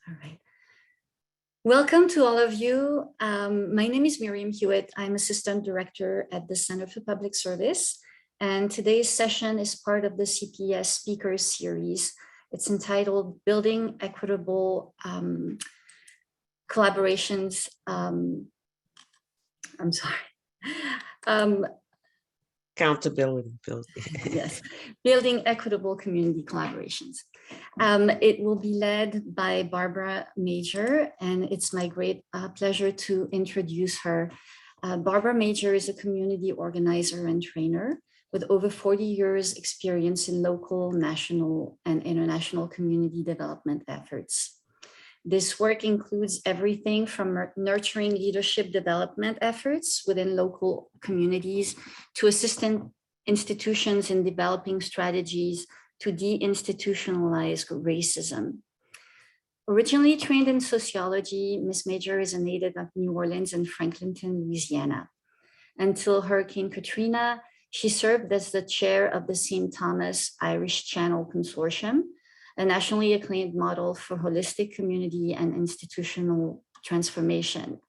All right. Welcome to all of you. My name is Miriam Hewitt. I'm Assistant Director at the Center for Public Service. And today's session is part of the CPS Speakers Series. It's entitled Building Equitable Collaborations. I'm sorry. Accountability building. Yes, building equitable community collaborations. It will be led by Barbara Major, and it's my great pleasure to introduce her. Barbara Major is a community organizer and trainer with over 40 years experience in local, national, and international community development efforts. This work includes everything from nurturing leadership development efforts within local communities to assisting institutions in developing strategies to deinstitutionalize racism. Originally trained in sociology, Ms. Major is a native of New Orleans and Franklinton, Louisiana. Until Hurricane Katrina, she served as the chair of the St. Thomas Irish Channel Consortium, a nationally acclaimed model for holistic community and institutional transformation.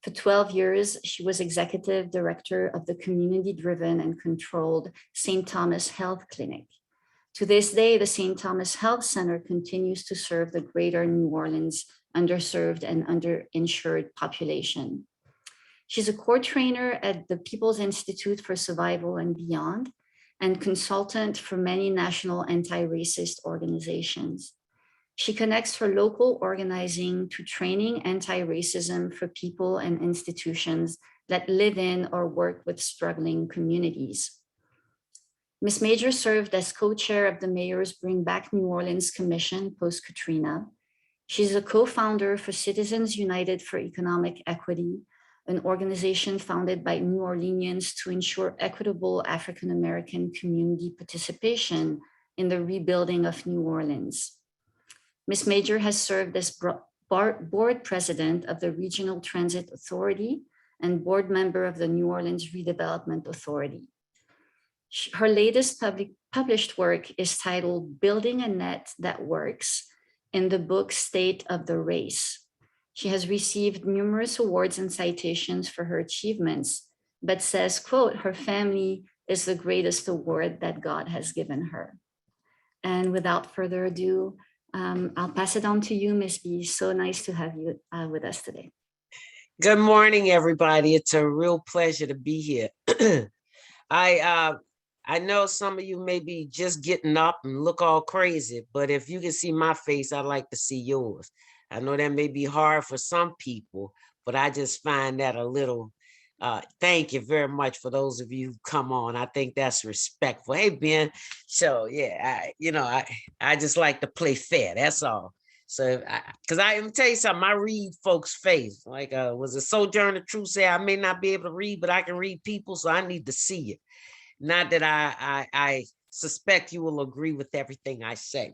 For 12 years, she was executive director of the community-driven and controlled St. Thomas Health Clinic. To this day, the St. Thomas Health Center continues to serve the greater New Orleans underserved and underinsured population. She's a core trainer at the People's Institute for Survival and Beyond, and consultant for many national anti-racist organizations. She connects her local organizing to training anti-racism for people and institutions that live in or work with struggling communities. Ms. Major served as co-chair of the Mayor's Bring Back New Orleans Commission post-Katrina. She's a co-founder for Citizens United for Economic Equity, an organization founded by New Orleanians to ensure equitable African-American community participation in the rebuilding of New Orleans. Ms. Major has served as board president of the Regional Transit Authority and board member of the New Orleans Redevelopment Authority. Her latest published work is titled Building a Net That Works in the book State of the Race. She has received numerous awards and citations for her achievements, but says, quote, her family is the greatest award that God has given her. And without further ado, I'll pass it on to you, Ms. B. So nice to have you with us today. Good morning, everybody. It's a real pleasure to be here. I know some of you may be just getting up and look all crazy, but if you can see my face, I'd like to see yours. I know that may be hard for some people, but I just find that a little, thank you very much for those of you who come on. I think that's respectful. Hey, Ben. So yeah, I just like to play fair. That's all. So, because I'm tell you something, I read folks' face. Like, was a Sojourner Truth say, I may not be able to read, but I can read people, so I need to see it. Not that I suspect you will agree with everything I say.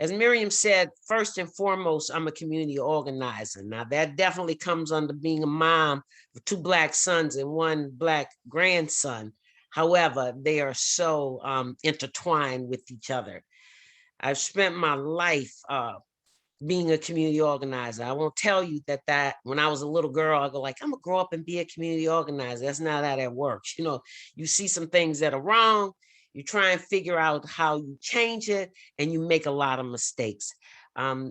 As Miriam said, first and foremost, I'm a community organizer. Now, that definitely comes under being a mom of 2 Black sons and 1 Black grandson. However, they are so intertwined with each other. I've spent my life being a community organizer. I won't tell you that when I was a little girl, I go like, I'm gonna grow up and be a community organizer. That's not how that works. You see some things that are wrong, you try and figure out how you change it, and you make a lot of mistakes. I'm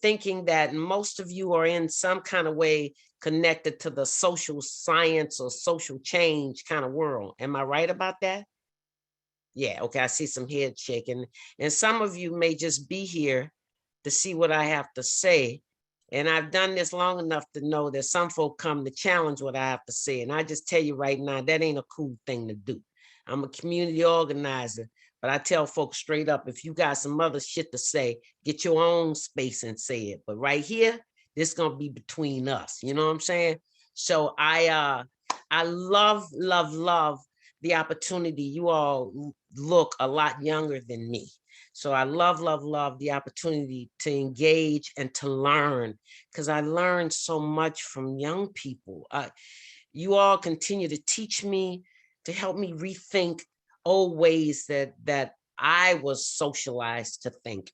thinking that most of you are in some kind of way connected to the social science or social change kind of world. Am I right about that? Yeah, okay, I see some head shaking. And some of you may just be here to see what I have to say. And I've done this long enough to know that some folk come to challenge what I have to say. And I just tell you right now, that ain't a cool thing to do. I'm a community organizer, but I tell folks straight up, if you got some other shit to say, get your own space and say it. But right here, this is gonna be between us. You know what I'm saying? So I love the opportunity. You all look a lot younger than me. So I love the opportunity to engage and to learn, because I learned so much from young people. You all continue to teach me, to help me rethink old ways that I was socialized to think.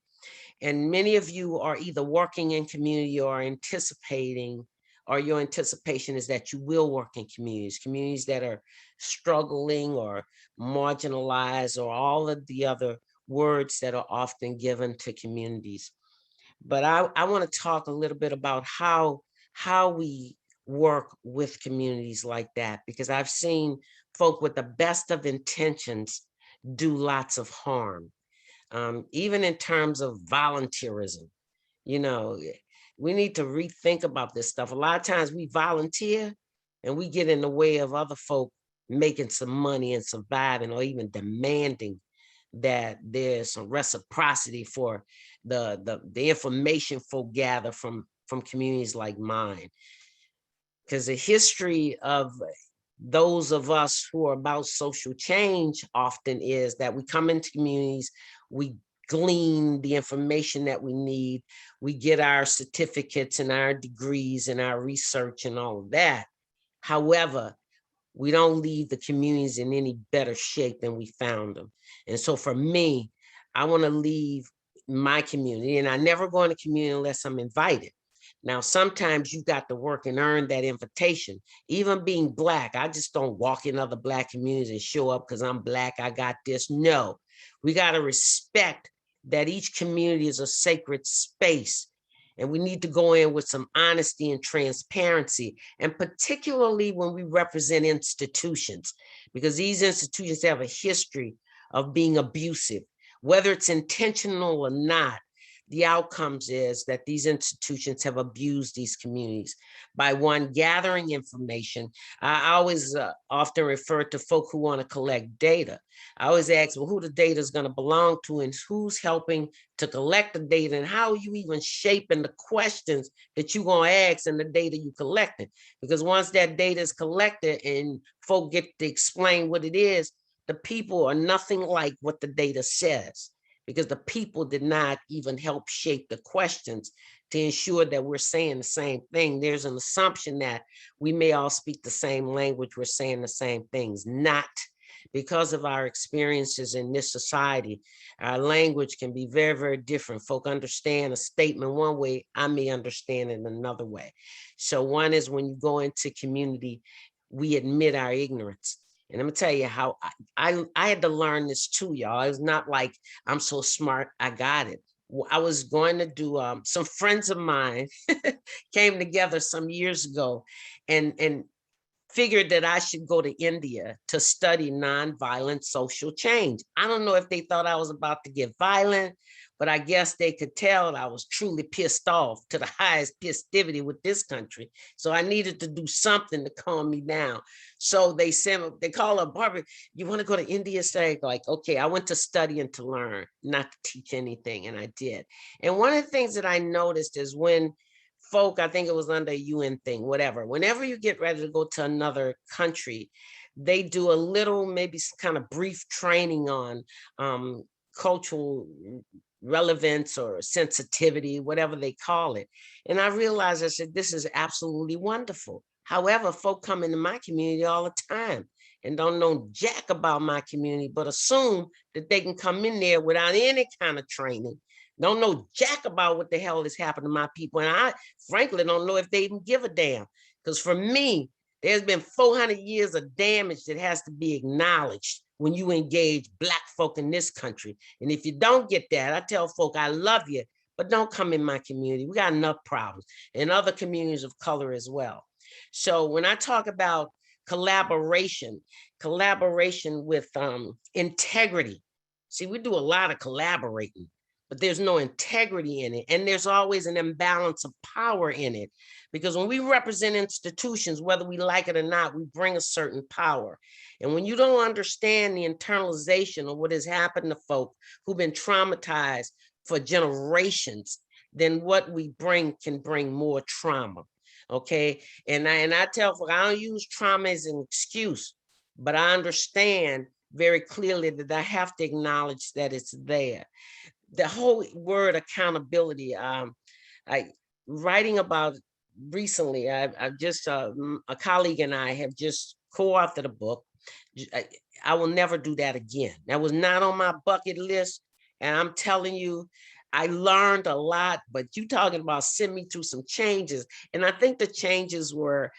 And many of you are either working in community or anticipating, or your anticipation is that you will work in communities that are struggling or marginalized, or all of the other words that are often given to communities. But I want to talk a little bit about how we work with communities like that, because I've seen folk with the best of intentions do lots of harm, even in terms of volunteerism. You know, we need to rethink about this stuff. A lot of times we volunteer and we get in the way of other folk making some money and surviving, or even demanding that there's some reciprocity for the information folk gather from communities like mine. Because the history of those of us who are about social change often is that we come into communities, we glean the information that we need, we get our certificates and our degrees and our research and all of that. However, we don't leave the communities in any better shape than we found them. And so for me, I want to leave my community, and I never go in a community unless I'm invited. Now, sometimes you got to work and earn that invitation. Even being Black, I just don't walk in other Black communities and show up because I'm Black, I got this. No, we got to respect that each community is a sacred space. And we need to go in with some honesty and transparency, and particularly when we represent institutions, because these institutions have a history of being abusive. Whether it's intentional or not, the outcomes is that these institutions have abused these communities by, one, gathering information. I always often refer to folk who want to collect data. I always ask, well, who the data is going to belong to, and who's helping to collect the data, and how are you even shaping the questions that you're going to ask and the data you collected? Because once that data is collected and folk get to explain what it is, the people are nothing like what the data says, because the people did not even help shape the questions to ensure that we're saying the same thing. There's an assumption that we may all speak the same language, we're saying the same things. Not. Because of our experiences in this society, our language can be very, very different. Folk understand a statement one way, I may understand it another way. So one is, when you go into community, we admit our ignorance. And I'm gonna tell you how I had to learn this too, y'all. It's not like I'm so smart, I got it. I was going to do, some friends of mine came together some years ago and figured that I should go to India to study nonviolent social change. I don't know if they thought I was about to get violent, but I guess they could tell that I was truly pissed off to the highest festivity with this country. So I needed to do something to calm me down. So they call up, Barbara, you want to go to India? Say, like, okay, I went to study and to learn, not to teach anything, and I did. And one of the things that I noticed is when folk, I think it was under a UN thing, whatever, whenever you get ready to go to another country, they do a little, maybe some kind of brief training on cultural relevance or sensitivity, whatever they call it. And I realized, I said, this is absolutely wonderful. However, folk come into my community all the time and don't know jack about my community, but assume that they can come in there without any kind of training, don't know jack about what the hell has happened to my people. And I frankly don't know if they even give a damn. Because for me, there's been 400 years of damage that has to be acknowledged when you engage Black folk in this country. And if you don't get that, I tell folk, I love you, but don't come in my community. We got enough problems, and other communities of color as well. So when I talk about collaboration with integrity, see, we do a lot of collaborating, but there's no integrity in it. And there's always an imbalance of power in it. Because when we represent institutions, whether we like it or not, we bring a certain power. And when you don't understand the internalization of what has happened to folk who've been traumatized for generations, then what we bring can bring more trauma. Okay. And I tell folk, I don't use trauma as an excuse, but I understand very clearly that I have to acknowledge that it's there. The whole word accountability, I writing about recently, I've just a colleague and I have just co-authored a book. I will never do that again. That was not on my bucket list, and I'm telling you, I learned a lot, but you talking about send me through some changes. And I think the changes were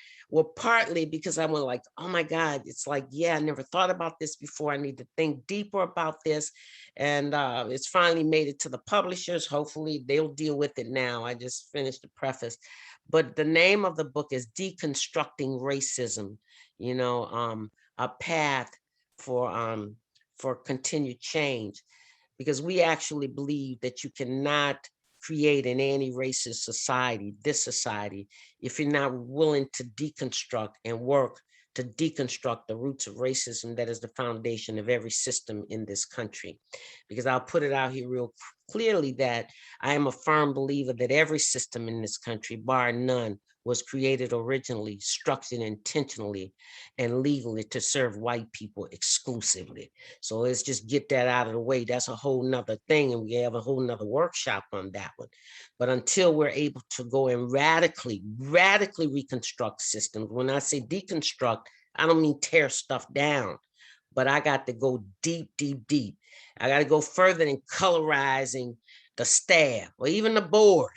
partly because I went like, oh my God, it's like, yeah, I never thought about this before. I need to think deeper about this. And it's finally made it to the publishers. Hopefully they'll deal with it now. I just finished the preface. But the name of the book is Deconstructing Racism, a path for continued change, because we actually believe that you cannot create an anti-racist society, this society, if you're not willing to deconstruct and work to deconstruct the roots of racism that is the foundation of every system in this country. Because I'll put it out here real clearly that I am a firm believer that every system in this country, bar none, was created originally, structured intentionally and legally to serve white people exclusively. So let's just get that out of the way. That's a whole nother thing. And we have a whole nother workshop on that one. But until we're able to go and radically reconstruct systems, when I say deconstruct, I don't mean tear stuff down, but I got to go deep, deep, deep. I got to go further than colorizing the staff or even the board.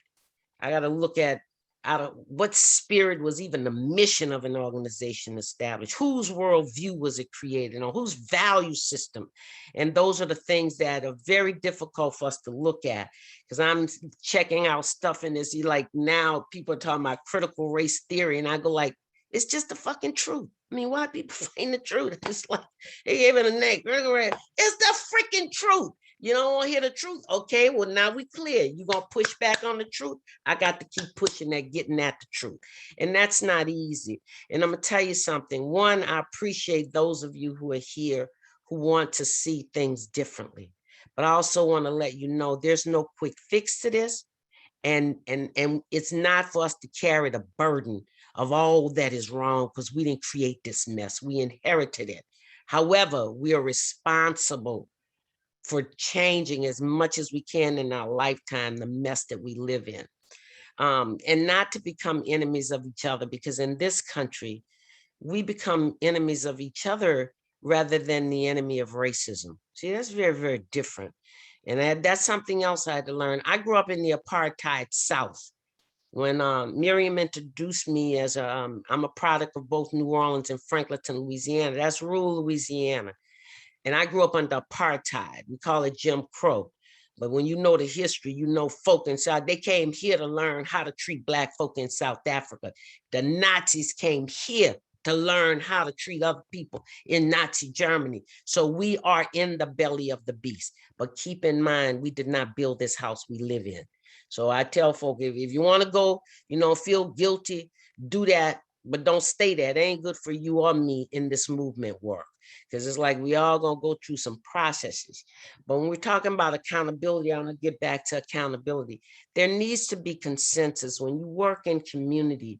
I got to look at out of what spirit was even the mission of an organization established, whose worldview was it created on, whose value system. And those are the things that are very difficult for us to look at, because I'm checking out stuff in this, like now people are talking about critical race theory, and I go like, it's just the fucking truth. I mean, why people find the truth? It's like, they gave it a name. It's the freaking truth. You don't want to hear the truth? Okay, well, now we clear. You going to push back on the truth? I got to keep pushing that, getting at the truth. And that's not easy. And I'm going to tell you something. One, I appreciate those of you who are here who want to see things differently. But I also want to let you know there's no quick fix to this. And it's not for us to carry the burden of all that is wrong, because we didn't create this mess. We inherited it. However, we are responsible for changing as much as we can in our lifetime the mess that we live in, and not to become enemies of each other, because in this country, we become enemies of each other rather than the enemy of racism. See, that's very, very different. And that's something else I had to learn. I grew up in the apartheid South. When Miriam introduced me as I'm a product of both New Orleans and Franklinton, Louisiana. That's rural Louisiana. And I grew up under apartheid. We call it Jim Crow. But when you know the history, you know folk in South, they came here to learn how to treat Black folk in South Africa. The Nazis came here to learn how to treat other people in Nazi Germany. So we are in the belly of the beast. But keep in mind, we did not build this house we live in. So I tell folk, if you want to go, feel guilty, do that, but don't stay there. It ain't good for you or me in this movement work. Because it's like we all gonna go through some processes. But when we're talking about accountability, I'm gonna get back to accountability. There needs to be consensus. When you work in community,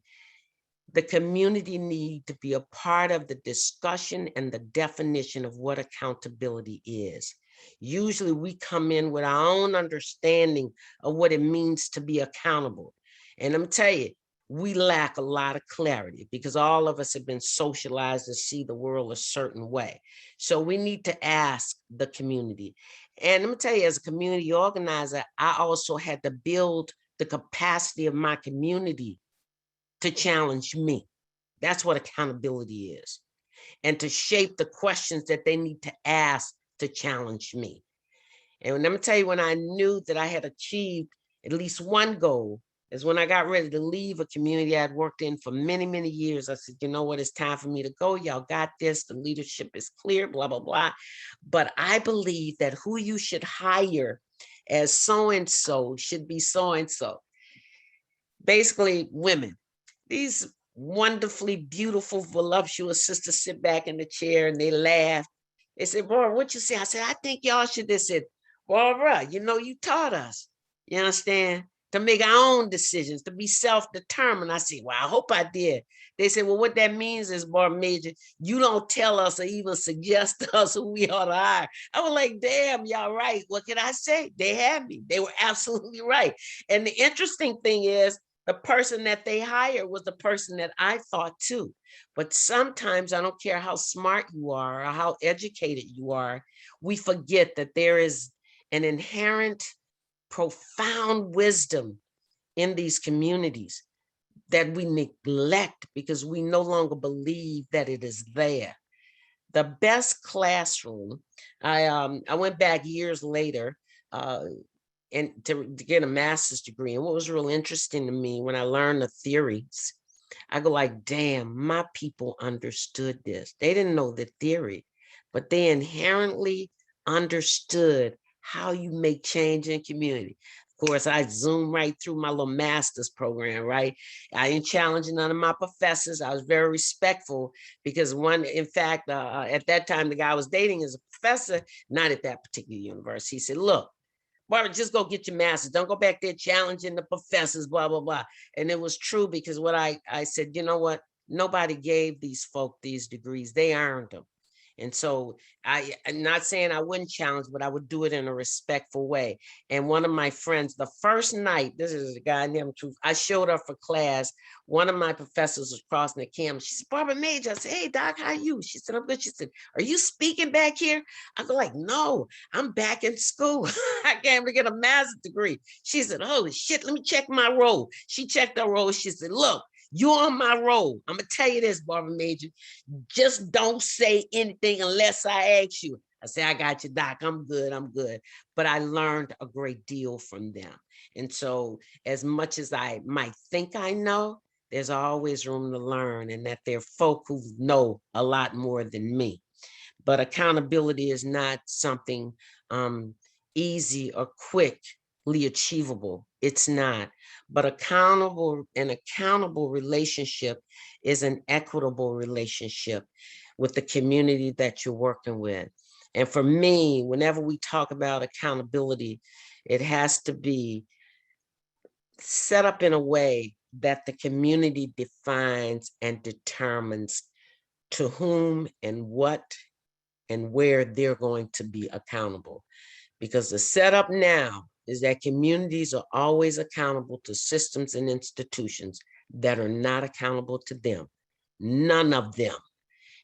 the community need to be a part of the discussion and the definition of what accountability is. Usually we come in with our own understanding of what it means to be accountable. And I'm telling you, we lack a lot of clarity because all of us have been socialized to see the world a certain way. So we need to ask the community. And let me tell you, as a community organizer, I also had to build the capacity of my community to challenge me. That's what accountability is. And to shape the questions that they need to ask to challenge me. And let me tell you, when I knew that I had achieved at least one goal, is when I got ready to leave a community I'd worked in for many, many years. I said, you know what, it's time for me to go. Y'all got this. The leadership is clear, blah, blah, blah. But I believe that who you should hire as so-and-so should be so-and-so. Basically, women. These wonderfully beautiful, voluptuous sisters sit back in the chair and they laugh. They said, Barbara, what you say? I said, I think y'all should have said, Barbara, you taught us, you understand, to make our own decisions, to be self-determined. I said, well, I hope I did. They said, well, what that means is, Barbara Major, you don't tell us or even suggest to us who we ought to hire. I was like, damn, y'all right. What can I say? They had me. They were absolutely right. And the interesting thing is, the person that they hired was the person that I thought too. But sometimes, I don't care how smart you are or how educated you are, we forget that there is an inherent profound wisdom in these communities that we neglect because we no longer believe that it is there. The best classroom, I went back years later and to get a master's degree. And what was real interesting to me when I learned the theories, I go like, damn, my people understood this. They didn't know the theory, but they inherently understood how you make change in community. Of course, I zoomed right through my little master's program, right? I didn't challenge none of my professors. I was very respectful because one, in fact, at that time, the guy I was dating is a professor, not at that particular university. He said, look, Barbara, just go get your master's. Don't go back there challenging the professors, blah, blah, blah. And it was true because what I said, you know what? Nobody gave these folk these degrees. They earned them. And so I'm not saying I wouldn't challenge, but I would do it in a respectful way. And one of my friends, the first night, this is a guy named Truth, I showed up for class. One of my professors was crossing the campus. She said, Barbara Major. I said, hey, Doc, how are you? She said, I'm good. She said, are you speaking back here? I go like, no, I'm back in school. I came to get a master's degree. She said, holy shit, let me check my roll. She checked her roll. She said, look, you on my roll. I'm going to tell you this, Barbara Major. Just don't say anything unless I ask you. I say, I got you, Doc. I'm good. I'm good. But I learned a great deal from them. And so as much as I might think I know, there's always room to learn, and that there are folk who know a lot more than me. But accountability is not something easy or quickly achievable. It's not. But an accountable relationship is an equitable relationship with the community that you're working with. And for me, whenever we talk about accountability, it has to be set up in a way that the community defines and determines to whom and what and where they're going to be accountable. Because the setup now is that communities are always accountable to systems and institutions that are not accountable to them. None of them.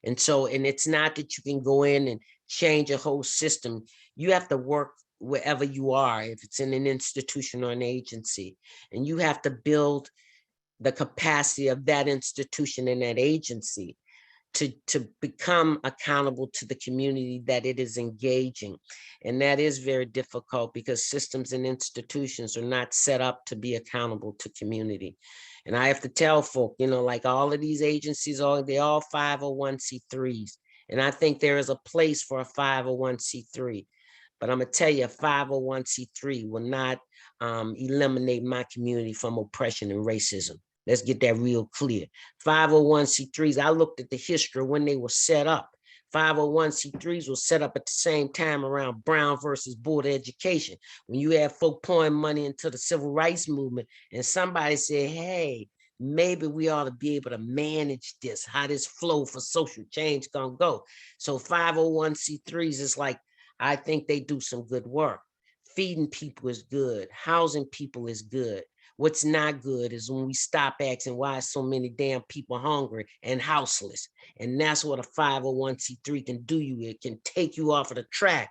And so, and it's not that you can go in and change a whole system. You have to work wherever you are, if it's in an institution or an agency, and you have to build the capacity of that institution and that agency to become accountable to the community that it is engaging. And that is very difficult because systems and institutions are not set up to be accountable to community. And I have to tell folk, you know, like all of these agencies, they're all 501c3s. And I think there is a place for a 501c3. But I'm gonna tell you, a 501c3 will not eliminate my community from oppression and racism. Let's get that real clear. 501c3s, I looked at the history when they were set up. 501c3s were set up at the same time around Brown versus Board of Education. When you had folk pouring money into the civil rights movement and somebody said, hey, maybe we ought to be able to manage this, how this flow for social change gonna go. So 501c3s is like, I think they do some good work. Feeding people is good. Housing people is good. What's not good is when we stop asking why so many damn people hungry and houseless. And that's what a 501c3 can do you. It can take you off of the track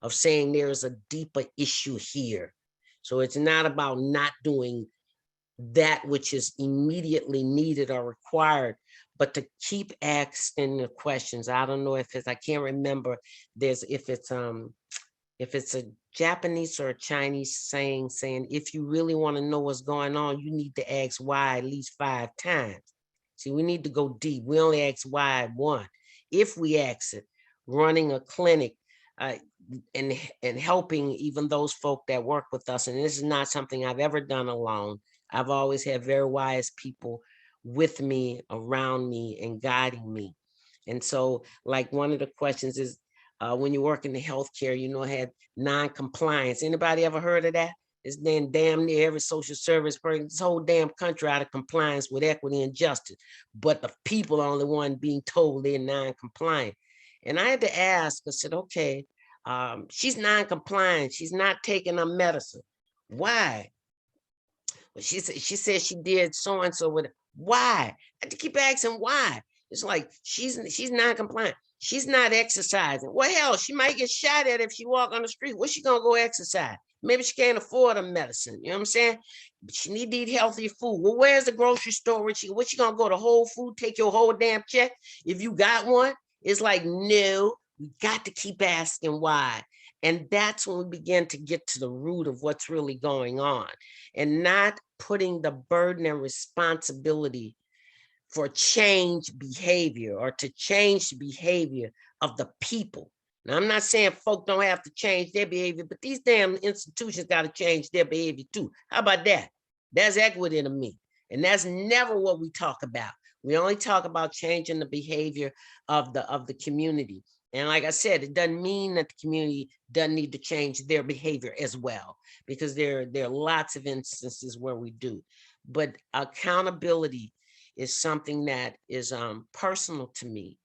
of saying there is a deeper issue here. So it's not about not doing that which is immediately needed or required, but to keep asking the questions. I don't know if it's, I can't remember, if it's a Japanese or a Chinese saying, if you really want to know what's going on, you need to ask why at least 5 times. See, we need to go deep. We only ask why once. If we ask it, running a clinic and helping even those folk that work with us, and this is not something I've ever done alone. I've always had very wise people with me, around me, and guiding me. And so, like, one of the questions is, when you work in the healthcare, you know, had non-compliance. Anybody ever heard of that? It's then damn near every social service person, this whole damn country out of compliance with equity and justice. But the people are only one being told they're non-compliant. And I had to ask, I said, okay, she's non-compliant. She's not taking her medicine. Why? Well, she said she did so-and-so with it. Why? I had to keep asking why. It's like, she's non-compliant. She's not exercising. Well, hell, she might get shot at if she walk on the street. What's she gonna go exercise? Maybe she can't afford a medicine. You know what I'm saying? But she need to eat healthy food. Well, where's the grocery store? What she gonna go to Whole Food, take your whole damn check? If you got one, it's like, no, we got to keep asking why. And that's when we begin to get to the root of what's really going on, and not putting the burden and responsibility for change behavior or to change the behavior of the people. Now, I'm not saying folk don't have to change their behavior, but these damn institutions got to change their behavior too. How about that? That's equity to me. And that's never what we talk about. We only talk about changing the behavior of the community. And like I said, it doesn't mean that the community doesn't need to change their behavior as well, because there are lots of instances where we do. But accountability is something that is personal to me,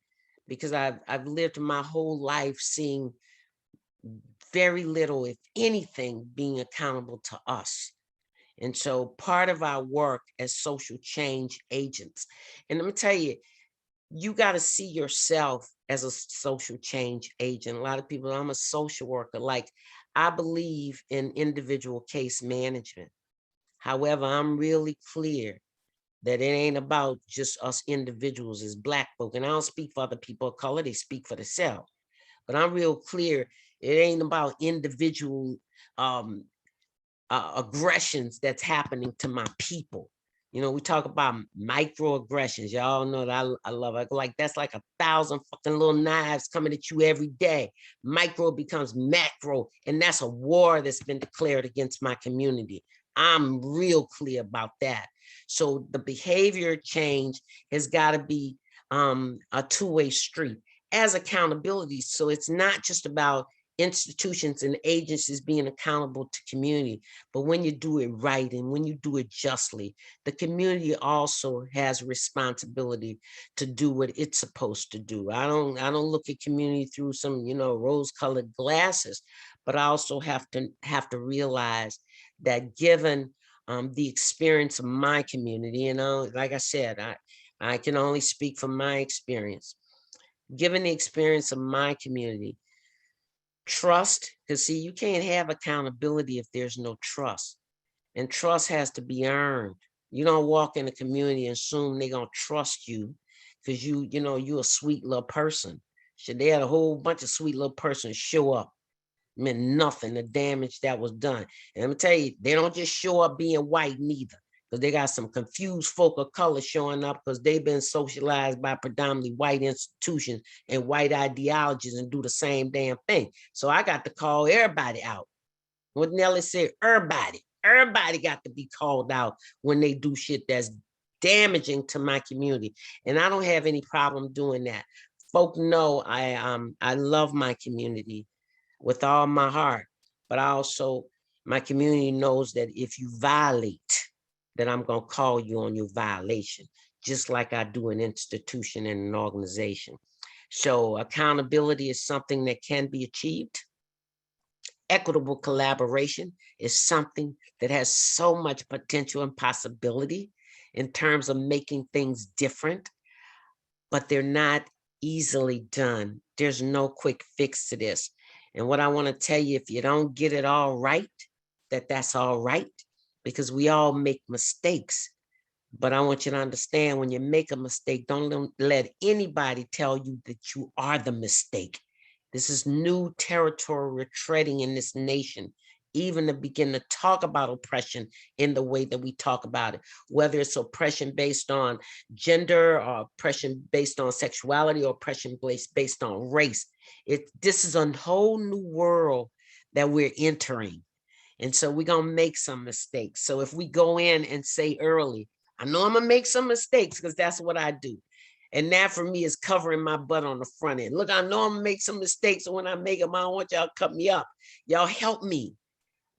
because I've lived my whole life seeing very little, if anything, being accountable to us. And so part of our work as social change agents, and let me tell you, you got to see yourself as a social change agent. A lot of people, I'm a social worker. Like, I believe in individual case management. However, I'm really clear that it ain't about just us individuals as Black folk. And I don't speak for other people of color, they speak for themselves. But I'm real clear, it ain't about individual aggressions that's happening to my people. You know, we talk about microaggressions. Y'all know that I love it. Like, that's like 1,000 fucking little knives coming at you every day. Micro becomes macro, and that's a war that's been declared against my community. I'm real clear about that. So the behavior change has got to be a two-way street as accountability. So it's not just about institutions and agencies being accountable to community, but when you do it right and when you do it justly, the community also has responsibility to do what it's supposed to do. I don't look at community through some, rose-colored glasses, but I also have to realize that given the experience of my community, like I said, I can only speak from my experience. Given the experience of my community, trust, because see, you can't have accountability if there's no trust. And trust has to be earned. You don't walk in a community and assume they're gonna trust you because you're a sweet little person. Should they had a whole bunch of sweet little persons show up, meant nothing, the damage that was done. And let me tell you, they don't just show up being white neither, because they got some confused folk of color showing up because they've been socialized by predominantly white institutions and white ideologies and do the same damn thing. So I got to call everybody out. What Nelly said, everybody got to be called out when they do shit that's damaging to my community. And I don't have any problem doing that. Folk know I love my community with all my heart, but my community knows that if you violate, that I'm gonna call you on your violation, just like I do an institution and an organization. So accountability is something that can be achieved. Equitable collaboration is something that has so much potential and possibility in terms of making things different, but they're not easily done. There's no quick fix to this. And what I want to tell you, if you don't get it all right, that's all right, because we all make mistakes. But I want you to understand, when you make a mistake, don't let anybody tell you that you are the mistake. This is new territory we're treading in this nation, even to begin to talk about oppression in the way that we talk about it, whether it's oppression based on gender or oppression based on sexuality or oppression based on race. This is a whole new world that we're entering. And so we're going to make some mistakes. So if we go in and say early, I know I'm going to make some mistakes, because that's what I do. And that for me is covering my butt on the front end. Look, I know I'm gonna make some mistakes, and when I make them, I don't want y'all to cut me up. Y'all help me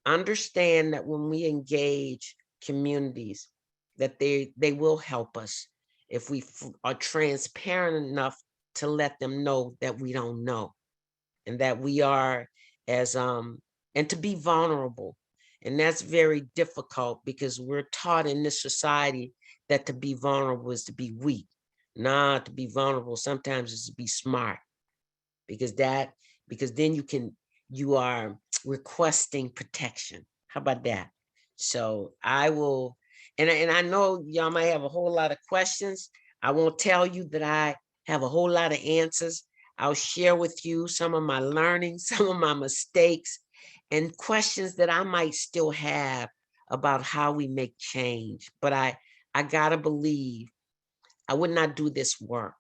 understand that when we engage communities, that they will help us if we are transparent enough to let them know that we don't know, and that we are and to be vulnerable. And that's very difficult, because we're taught in this society that to be vulnerable is to be weak. Nah, to be vulnerable sometimes is to be smart, because then you can you are requesting protection. How about that? So I will, and I know y'all might have a whole lot of questions. I won't tell you that I have a whole lot of answers. I'll share with you some of my learnings, some of my mistakes, and questions that I might still have about how we make change. But I gotta believe I would not do this work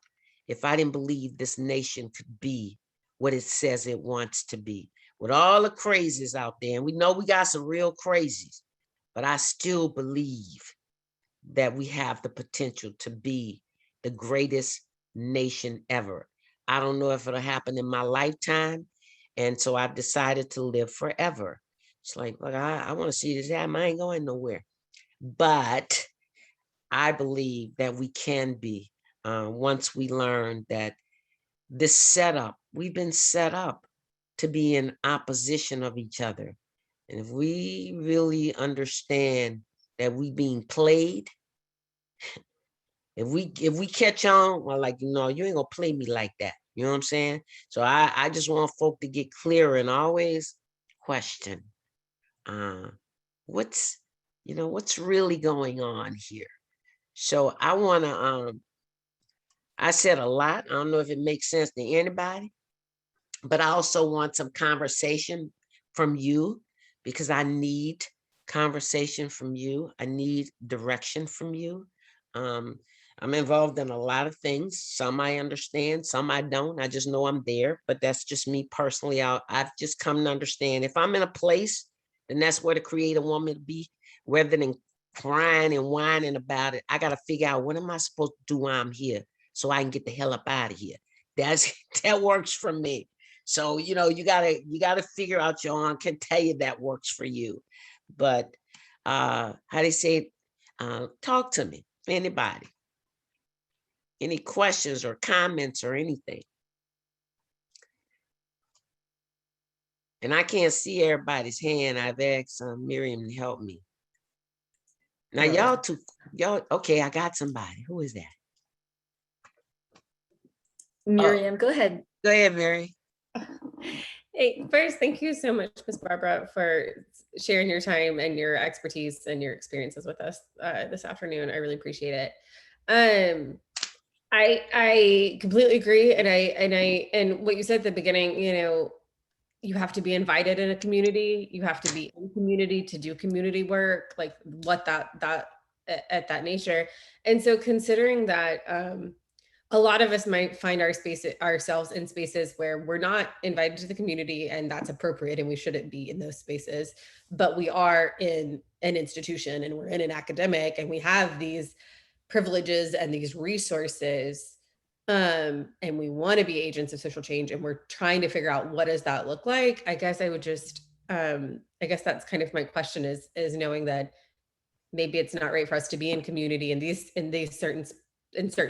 if I didn't believe this nation could be what it says it wants to be. With all the crazies out there, and we know we got some real crazies, but I still believe that we have the potential to be the greatest nation ever. I don't know if it'll happen in my lifetime. And so I've decided to live forever. It's like, look, I want to see this happen. I ain't going nowhere. But I believe that we can be once we learn that this setup, we've been set up to be in opposition of each other. And if we really understand that we being played, if we catch on, well, like, no, you ain't gonna play me like that. You know what I'm saying? So I just want folk to get clearer and always question what's what's really going on here. So I wanna I said a lot. I don't know if it makes sense to anybody, but I also want some conversation from you because I need conversation from you. I need direction from you. Um, I'm involved in a lot of things. Some I understand, some I don't. I just know I'm there, but that's just me personally. I've just come to understand if I'm in a place, then that's where the creator want me to be, rather than crying and whining about it. I got to figure out what am I supposed to do while I'm here so I can get the hell up out of here. That works for me. So, you gotta figure out your own, can tell you that works for you. But how they say, talk to me, anybody. Any questions or comments or anything. And I can't see everybody's hand. I've asked Miriam to help me. Now y'all, okay, I got somebody. Who is that? Miriam, go ahead. Go ahead, Mary. Hey, first, thank you so much, Ms. Barbara, for sharing your time and your expertise and your experiences with us this afternoon. I really appreciate it. I completely agree, and what you said at the beginning, you have to be invited in a community, you have to be in community to do community work, like what that at that nature. And so considering that a lot of us might find ourselves in spaces where we're not invited to the community, and that's appropriate, and we shouldn't be in those spaces, but we are in an institution and we're in an academic and we have these privileges and these resources, and we want to be agents of social change, and we're trying to figure out what does that look like. I guess I would just I guess that's kind of my question, is knowing that maybe it's not right for us to be in community in these certain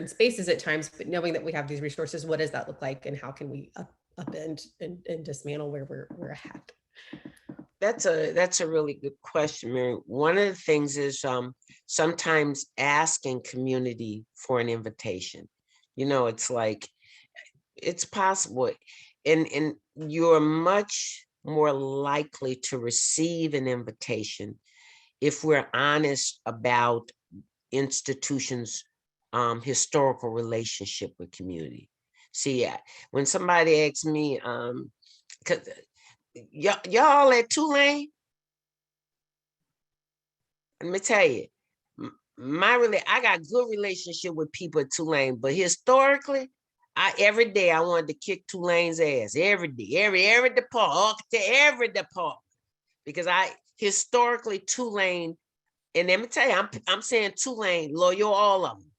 spaces at times, but knowing that we have these resources, what does that look like, and how can we upend and dismantle where we're at? That's a really good question, Mary. One of the things is sometimes asking community for an invitation. It's like it's possible, and you're much more likely to receive an invitation if we're honest about institutions' historical relationship with community. See, when somebody asks me, cause y'all at Tulane, let me tell you, I got good relationship with people at Tulane, but historically, every day I wanted to kick Tulane's ass every day, every department, every department, because historically Tulane, and let me tell you, I'm saying Tulane, Loyola, all of them,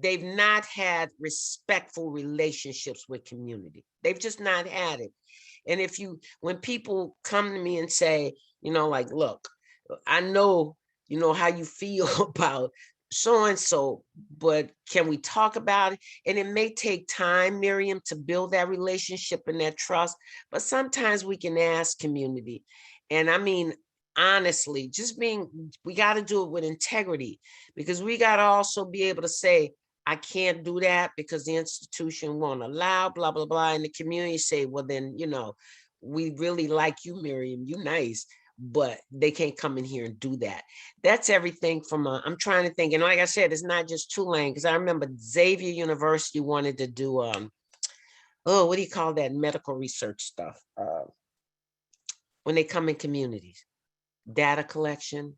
they've not had respectful relationships with community. They've just not had it. And when people come to me and say, like, look, I know, how you feel about so-and-so, but can we talk about it? And it may take time, Miriam, to build that relationship and that trust, but sometimes we can ask community. And I mean, honestly, we got to do it with integrity, because we got to also be able to say, I can't do that because the institution won't allow, blah, blah, blah. And the community say, well, then, we really like you, Miriam, you nice, but they can't come in here and do that. That's everything from, I'm trying to think, and like I said, it's not just Tulane, because I remember Xavier University wanted to do, what do you call that medical research stuff? When they come in communities, data collection.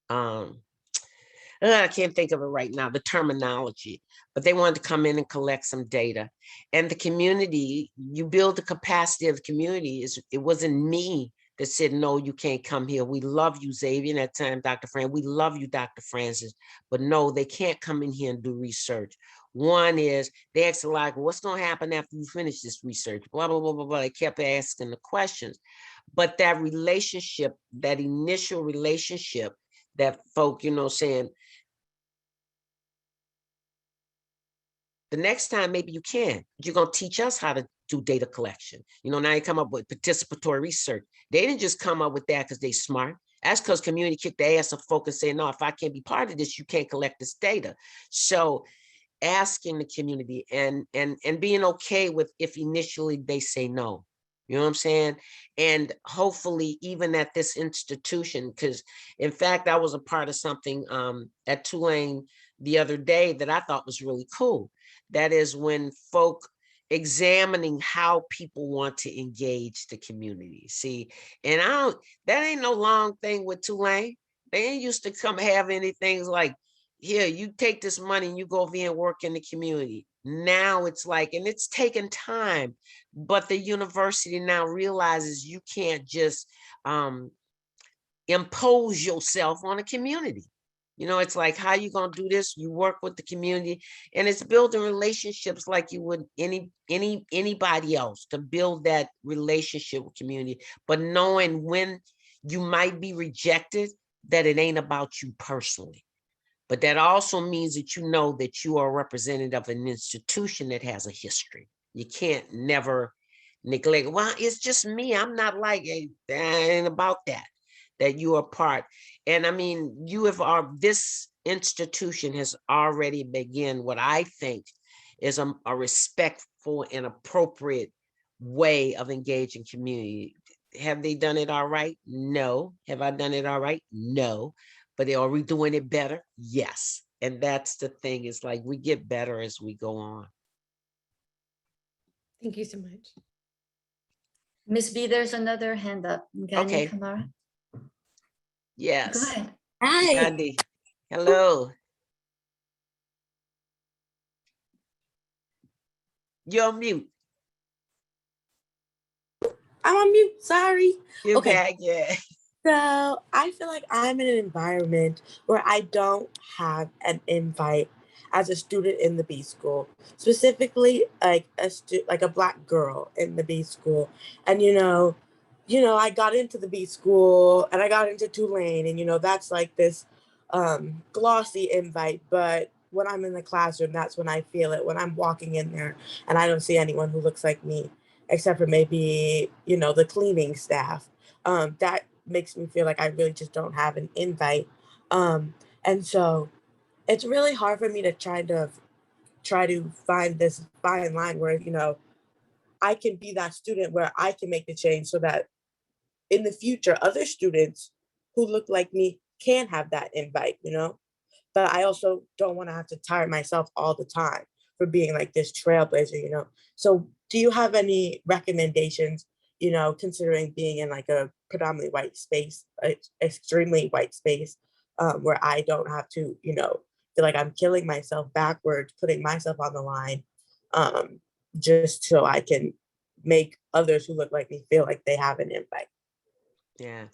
I can't think of it right now, the terminology, but they wanted to come in and collect some data. And the community, you build the capacity of the community. It wasn't me that said, no, you can't come here. We love you, Xavier, and at that time, Dr. Fran, we love you, Dr. Francis, but no, they can't come in here and do research. One is they asked like, what's going to happen after you finish this research? Blah, blah, blah, blah, blah. They kept asking the questions. But that relationship, that initial relationship that folk, saying, the next time, maybe you can. You're going to teach us how to do data collection. Now you come up with participatory research. They didn't just come up with that because they're smart. That's because community kicked the ass of folk and saying, no, if I can't be part of this, you can't collect this data. So asking the community and being okay with if initially they say no. You know what I'm saying? And hopefully even at this institution, because in fact, I was a part of something at Tulane the other day that I thought was really cool. That is when folk examining how people want to engage the community. See, and that ain't no long thing with Tulane. They ain't used to come have anything like, here, you take this money and you go over here and work in the community. Now it's like, and it's taken time, but the university now realizes you can't just impose yourself on a community. It's like, how you gonna do this? You work with the community, and it's building relationships like you would anybody else, to build that relationship with community, but knowing when you might be rejected, that it ain't about you personally. But that also means that you know that you are a representative of an institution that has a history. You can't never neglect, well, it's just me. I'm not like, it ain't about that you are part. And I mean, this institution has already begun what I think is a respectful and appropriate way of engaging community. Have they done it all right? No. Have I done it all right? No. But are we doing it better? Yes. And that's the thing. It's like we get better as we go on. Thank you so much. Miss B, there's another hand up. Gani Okay. Kamara. Yes. Go ahead. Hi. Gandhi. Hello. You're on mute. I'm on mute. Sorry. You're Okay. back, yeah. So I feel like I'm in an environment where I don't have an invite as a student in the B school, specifically like a Black girl in the B school. And I got into the B school and I got into Tulane, and that's like this glossy invite, but when I'm in the classroom, that's when I feel it, when I'm walking in there and I don't see anyone who looks like me, except for maybe, the cleaning staff. That makes me feel like I really just don't have an invite. And so it's really hard for me to try to find this fine line where, I can be that student where I can make the change so that in the future, other students who look like me can have that invite, but I also don't want to have to tire myself all the time for being like this trailblazer. So do you have any recommendations, considering being in like a predominantly white space, extremely white space, where I don't have to, feel like I'm killing myself backwards, putting myself on the line, just so I can make others who look like me feel like they have an invite. Yeah.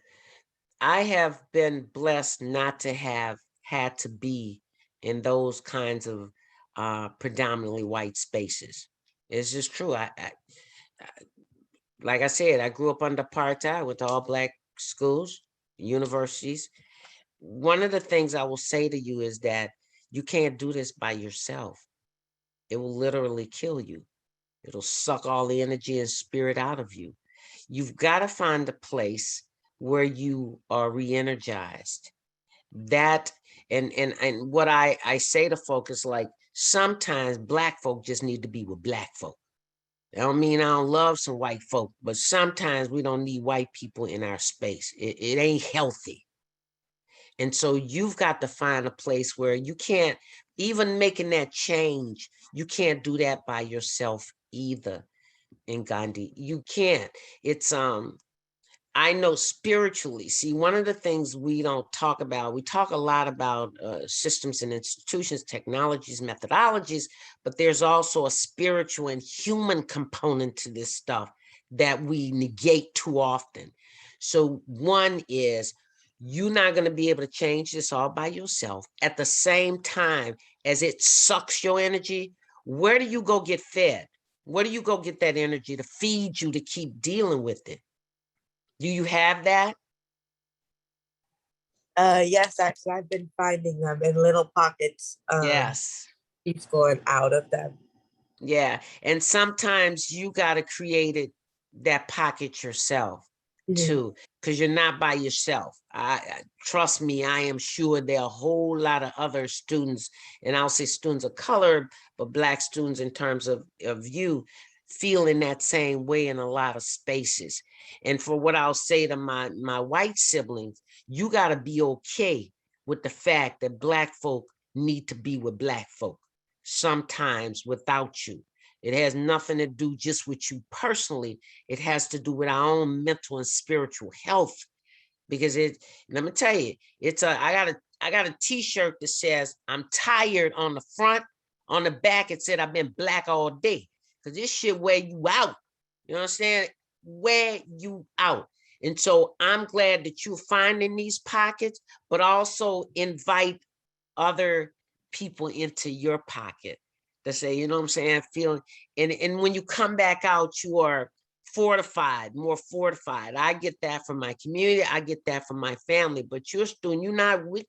I have been blessed not to have had to be in those kinds of predominantly white spaces. It's just true. I like I said, I grew up under apartheid with all Black schools, universities. One of the things I will say to you is that you can't do this by yourself. It will literally kill you. It'll suck all the energy and spirit out of you. You've got to find a place where you are re-energized. That and what I say to folk is like, sometimes Black folk just need to be with Black folk. I don't mean I don't love some white folk, but sometimes we don't need white people in our space. It ain't healthy. And so you've got to find a place where you can't, even making that change, you can't do that by yourself either. In Gandhi, you can't. It's I know spiritually. See, one of the things we don't talk about, we talk a lot about systems and institutions, technologies, methodologies, but there's also a spiritual and human component to this stuff that we negate too often. So one is, you're not going to be able to change this all by yourself. At the same time as it sucks your energy, where do you go get fed? Where do you go get that energy to feed you to keep dealing with it? Do you have that? Yes, actually, I've been finding them in little pockets. Yes. Keeps going out of them. Yeah. And sometimes you got to create it, that pocket yourself too, because you're not by yourself. I trust me, I am sure there are a whole lot of other students, and I'll say students of color, but Black students in terms of you, feeling that same way in a lot of spaces. And for what I'll say to my white siblings, you got to be okay with the fact that Black folk need to be with Black folk sometimes without you. It has nothing to do just with you personally. It has to do with our own mental and spiritual health. Because let me tell you, I got a t-shirt that says I'm tired on the front. On the back, it said I've been Black all day. Because this shit wear you out. You understand? Wear you out. And so I'm glad that you're finding these pockets, but also invite other people into your pocket to say, you know what I'm saying, feeling, and when you come back out, you are fortified, more fortified. I get that from my community, I get that from my family, but you're a student, you're not with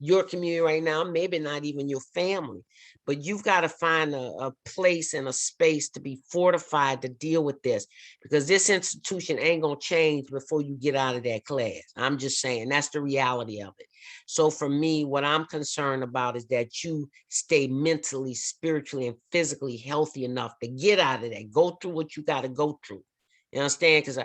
your community right now, maybe not even your family, but you've got to find a place and a space to be fortified to deal with this, because this institution ain't gonna change before you get out of that class. I'm just saying, that's the reality of it. So for me, what I'm concerned about is that you stay mentally, spiritually, and physically healthy enough to get out of that, go through what you got to go through. You understand? Because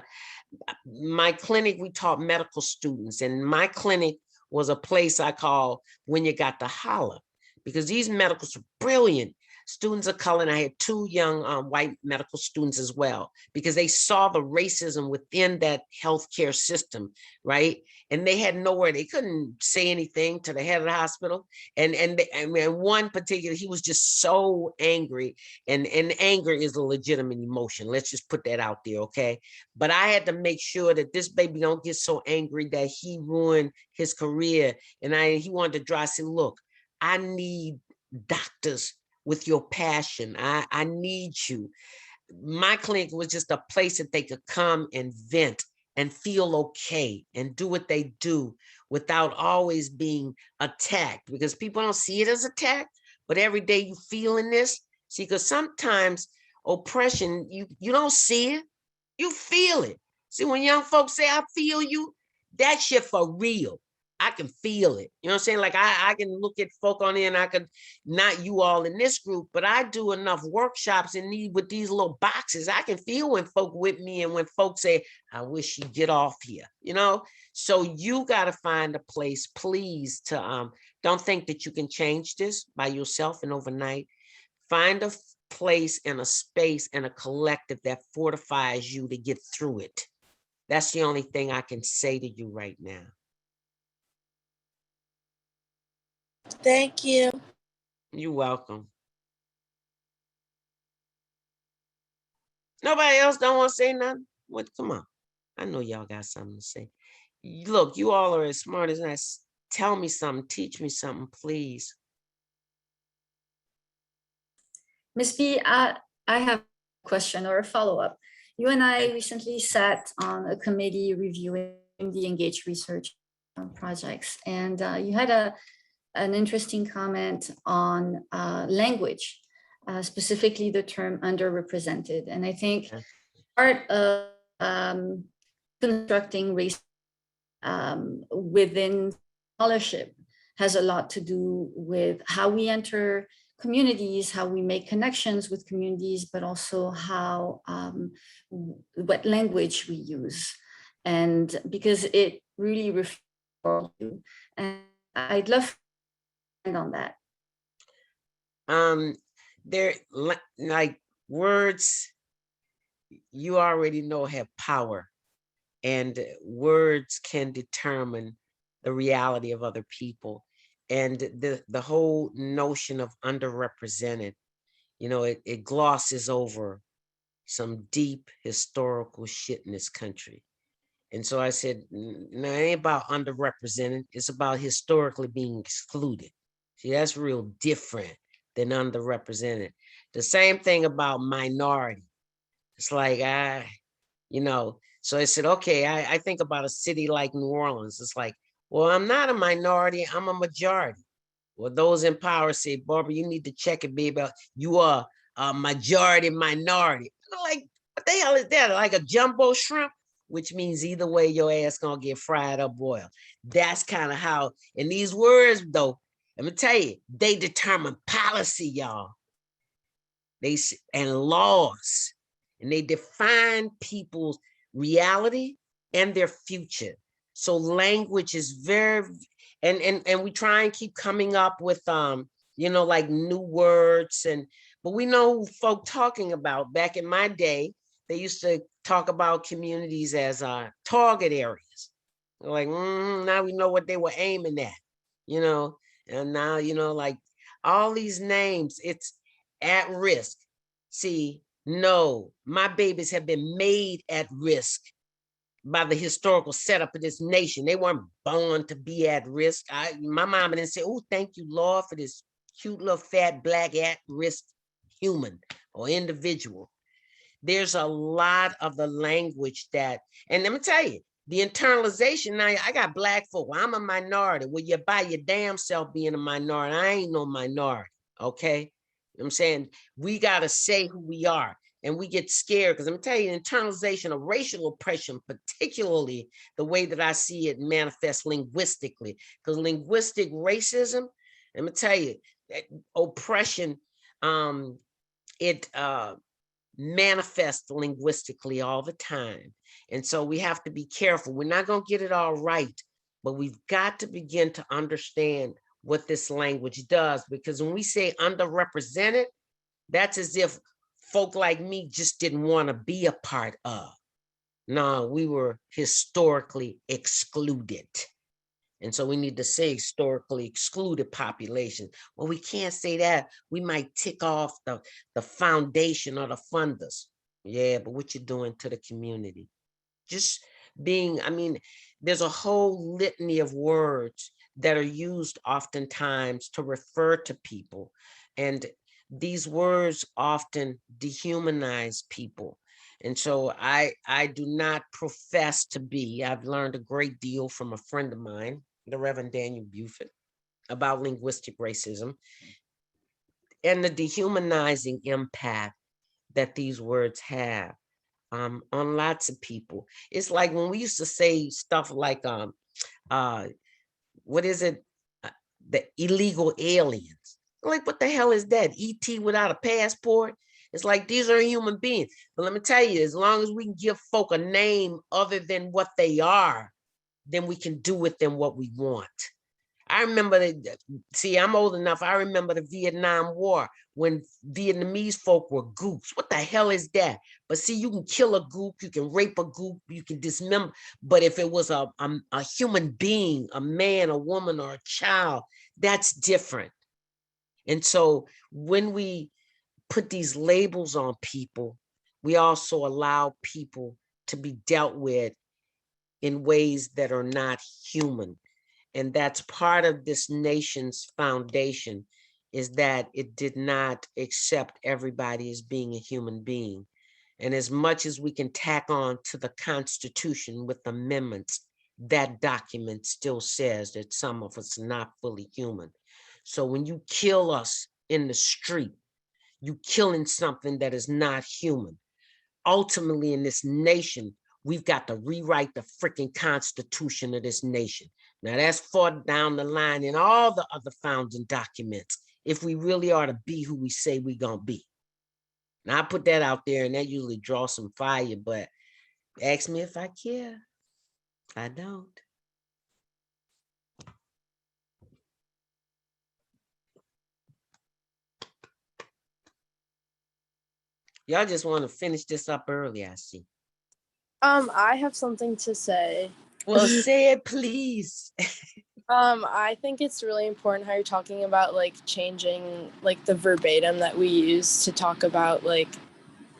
my clinic, we taught medical students, and my clinic was a place I call when you got to holler, because these medicals are brilliant. Students of color, and I had two young white medical students as well, because they saw the racism within that healthcare system, right? And they had nowhere, they couldn't say anything to the head of the hospital. And one particular, he was just so angry, and anger is a legitimate emotion. Let's just put that out there, okay? But I had to make sure that this baby don't get so angry that he ruined his career. And he wanted to draw, I said, look, I need doctors with your passion. I need you. My clinic was just a place that they could come and vent and feel okay and do what they do without always being attacked, because people don't see it as attack, but every day you feeling this. See, because sometimes oppression, you don't see it, you feel it. See, when young folks say, I feel you, that shit for real. I can feel it. You know what I'm saying? Like I can look at folk on there, and I could, not you all in this group, but I do enough workshops in these with these little boxes. I can feel when folk with me, and when folks say, I wish you'd get off here, you know? So you got to find a place, please, to don't think that you can change this by yourself and overnight. Find a place and a space and a collective that fortifies you to get through it. That's the only thing I can say to you right now. Thank you. You're welcome. Nobody else don't want to say nothing? What? Come on. I know y'all got something to say. Look, you all are as smart as us. Tell me something. Teach me something, please. Ms. B, I have a question or a follow-up. You and I recently sat on a committee reviewing the engaged research projects, and you had an interesting comment on language, specifically the term underrepresented. And I think part of constructing race within scholarship has a lot to do with how we enter communities, how we make connections with communities, but also how what language we use, and because it really reflects you. And I'd love to end on that. They're like words, you already know, have power, and words can determine the reality of other people. And the whole notion of underrepresented, you know, it glosses over some deep historical shit in this country. And so I said, no, it ain't about underrepresented. It's about historically being excluded. See, that's real different than underrepresented. The same thing about minority. It's like, you know, so I said, okay, I think about a city like New Orleans. It's like, well, I'm not a minority, I'm a majority. Well, those in power say, Barbara, you need to check it, baby. You are a majority minority. Like, what the hell is that? Like a jumbo shrimp? Which means either way, your ass gonna get fried or boiled. That's kind of how, and these words though, let me tell you, they determine policy, y'all. And laws, and they define people's reality and their future. So language is very, and we try and keep coming up with you know, like new words, but we know who folk talking about. Back in my day, they used to talk about communities as target areas. Like, now we know what they were aiming at, you know, and now, you know, like all these names, it's at risk. See, no, my babies have been made at risk by the historical setup of this nation. They weren't born to be at risk. My mama didn't say, oh, thank you, Lord, for this cute little fat black at-risk human or individual. There's a lot of the language that, and let me tell you, the internalization, now I got black folk, well, I'm a minority. Well, you're by your damn self being a minority. I ain't no minority, okay? You know what I'm saying? We gotta say who we are. And we get scared because I'm telling you, internalization of racial oppression, particularly the way that I see it manifest linguistically, because linguistic racism, let me tell you, oppression, it manifests linguistically all the time. And so we have to be careful. We're not going to get it all right, but we've got to begin to understand what this language does, because when we say underrepresented, that's as if folk like me just didn't want to be a part of. No, we were historically excluded. And so we need to say historically excluded population. Well, we can't say that. We might tick off the foundation or the funders. Yeah, but what you're doing to the community. Just being, I mean, there's a whole litany of words that are used oftentimes to refer to people. And these words often dehumanize people. And so I do not profess to be, I've learned a great deal from a friend of mine, the Reverend Daniel Buford, about linguistic racism and the dehumanizing impact that these words have on lots of people. It's like when we used to say stuff like, what is it? The illegal aliens. Like, what the hell is that? ET without a passport? It's like, these are human beings. But let me tell you, as long as we can give folk a name other than what they are, then we can do with them what we want. I remember, see, I'm old enough. I remember the Vietnam War when Vietnamese folk were goops. What the hell is that? But see, you can kill a goop, you can rape a goop, you can dismember. But if it was a human being, a man, a woman, or a child, that's different. And so when we put these labels on people, we also allow people to be dealt with in ways that are not human. And that's part of this nation's foundation, is that it did not accept everybody as being a human being. And as much as we can tack on to the Constitution with amendments, that document still says that some of us are not fully human. So when you kill us in the street, you killing something that is not human. Ultimately, in this nation, we've got to rewrite the freaking Constitution of this nation. Now, that's far down the line in all the other founding documents. if we really are to be who we say we gonna be. Now I put that out there and that usually draws some fire, but ask me if I care. I don't. Y'all just want to finish this up early, I see. I have something to say. Well, say it, please. I think it's really important how you're talking about like changing like the verbatim that we use to talk about like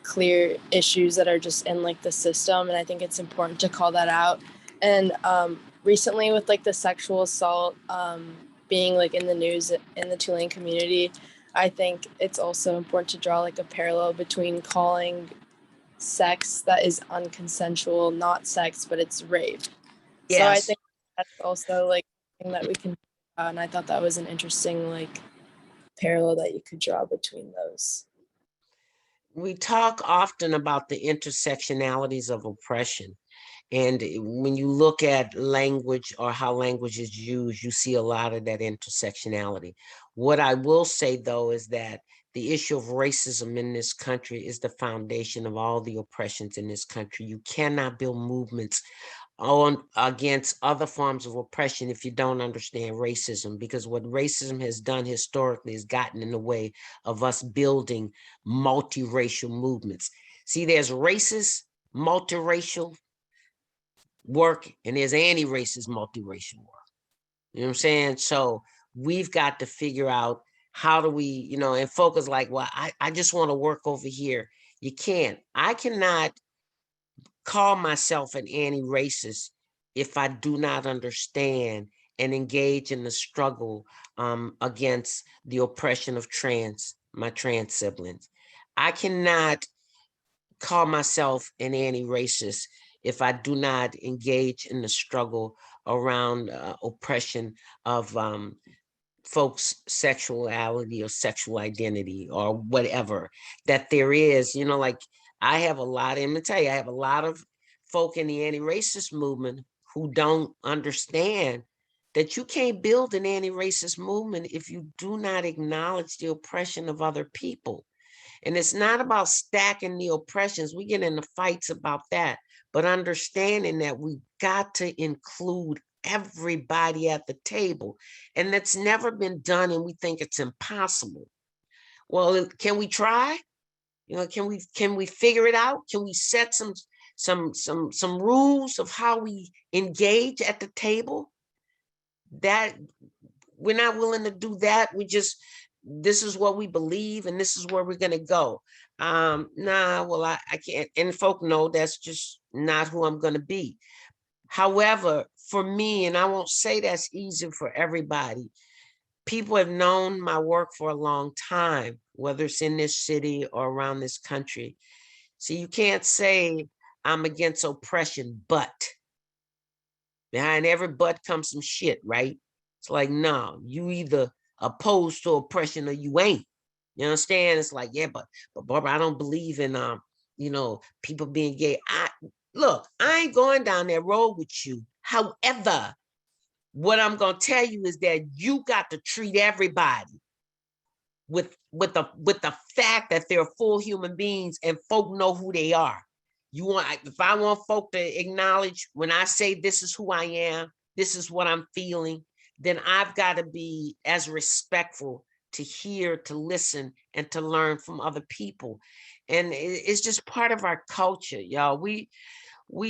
clear issues that are just in like the system, and I think it's important to call that out. And recently with like the sexual assault being like in the news in the Tulane community, I think it's also important to draw like a parallel between calling sex that is unconsensual not sex, but it's rape. Yes. So I think that's also like something that we can and I thought that was an interesting like parallel that you could draw between those. We talk often about the intersectionalities of oppression. And when you look at language or how language is used, you see a lot of that intersectionality. What I will say, though, is that the issue of racism in this country is the foundation of all the oppressions in this country. You cannot build movements on against other forms of oppression if you don't understand racism, because what racism has done historically has gotten in the way of us building multiracial movements. See, there's racist, multiracial work, and there's anti-racist, multiracial work. You know what I'm saying? So we've got to figure out how do we, you know, and focus like, well, I just want to work over here. You can't. I cannot call myself an anti-racist if I do not understand and engage in the struggle against the oppression of my trans siblings. I cannot call myself an anti-racist if I do not engage in the struggle around oppression of folks' sexuality or sexual identity or whatever that there is. You know, like I have a lot, I'm gonna tell you, I have a lot of folk in the anti-racist movement who don't understand that you can't build an anti-racist movement if you do not acknowledge the oppression of other people. And it's not about stacking the oppressions. We get into fights about that, but understanding that we got to include everybody at the table. And that's never been done, and we think it's impossible. Well, can we try? You know, can we figure it out? Can we set some rules of how we engage at the table? That we're not willing to do that. We just, this is what we believe and this is where we're gonna go. Nah, well, I can't, and folk know that's just not who I'm gonna be. However, for me, and I won't say that's easy for everybody, people have known my work for a long time, whether it's in this city or around this country. So you can't say I'm against oppression, but behind every but comes some shit, right? It's like, no, you either opposed to oppression or you ain't. You understand? It's like, yeah, but Barbara, I don't believe in you know, people being gay. Look, I ain't going down that road with you. However, what I'm gonna tell you is that you got to treat everybody with the fact that they're full human beings and folk know who they are. You want, if I want folk to acknowledge when I say this is who I am, this is what I'm feeling, then I've got to be as respectful to hear, to listen, and to learn from other people. And it's just part of our culture, y'all. We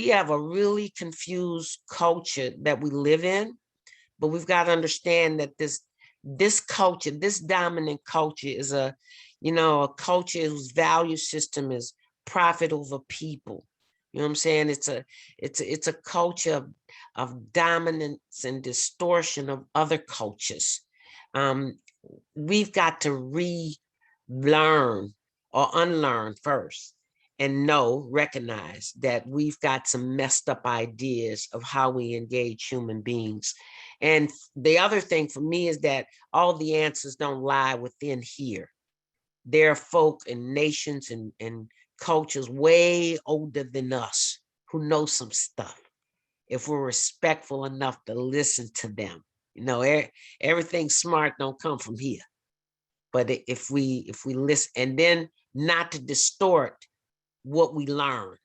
have a really confused culture that we live in, but we've got to understand that this culture, this dominant culture is a, you know, a culture whose value system is profit over people. You know what I'm saying? It's a culture of dominance and distortion of other cultures. We've got to relearn or unlearn first and recognize that we've got some messed up ideas of how we engage human beings. And the other thing for me is that all the answers don't lie within here. There are folk and nations and cultures way older than us who know some stuff, if we're respectful enough to listen to them. You know, everything smart don't come from here. But if we listen, and then not to distort what we learn,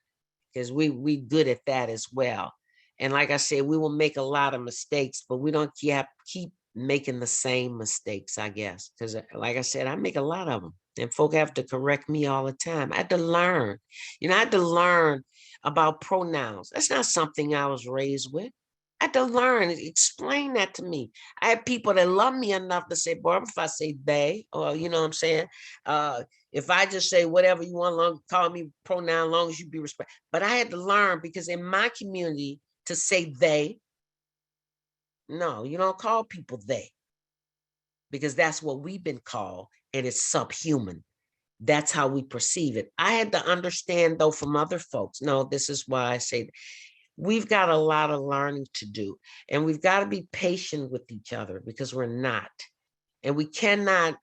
because we good at that as well. And like I said, we will make a lot of mistakes, but we don't keep making the same mistakes, I guess. Because like I said, I make a lot of them. And folk have to correct me all the time. I had to learn. I had to learn about pronouns. That's not something I was raised with. I had to learn, explain that to me. I had people that love me enough to say, Barbara, if I say they, or you know what I'm saying? If I just say whatever you want, call me pronoun, long as you be respectful. But I had to learn, because in my community, to say they, no, you don't call people they, because that's what we've been called, and it's subhuman. That's how we perceive it. I had to understand, though, from other folks. No, this is why I say we've got a lot of learning to do, and we've got to be patient with each other, because we're not. And we cannot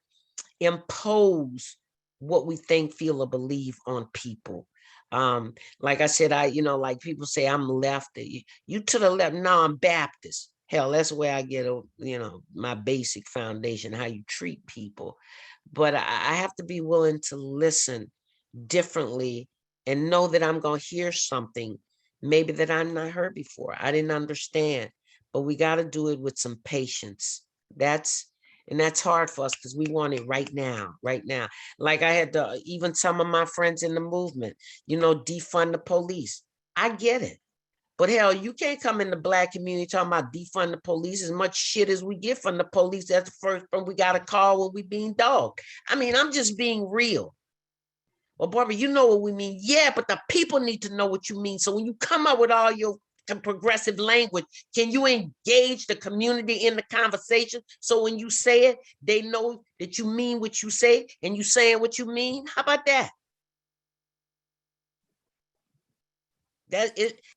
impose what we think, feel, or believe on people. Like I said, like people say I'm left, you to the left. No, I'm Baptist. Hell, that's where I get, my basic foundation, how you treat people. But I have to be willing to listen differently and know that I'm going to hear something maybe that I'm not heard before. I didn't understand, but we got to do it with some patience. That's hard for us, because we want it right now. Like I had to, even some of my friends in the movement, defund the police. I get it. But hell, you can't come in the Black community talking about defund the police. As much shit as we get from the police, that's the first one we got to call when we being dogged. I mean, I'm just being real. Well, Barbara, you know what we mean. Yeah, but the people need to know what you mean. So when you come up with all your progressive language, can you engage the community in the conversation? So when you say it, they know that you mean what you say, and you saying what you mean. How about that?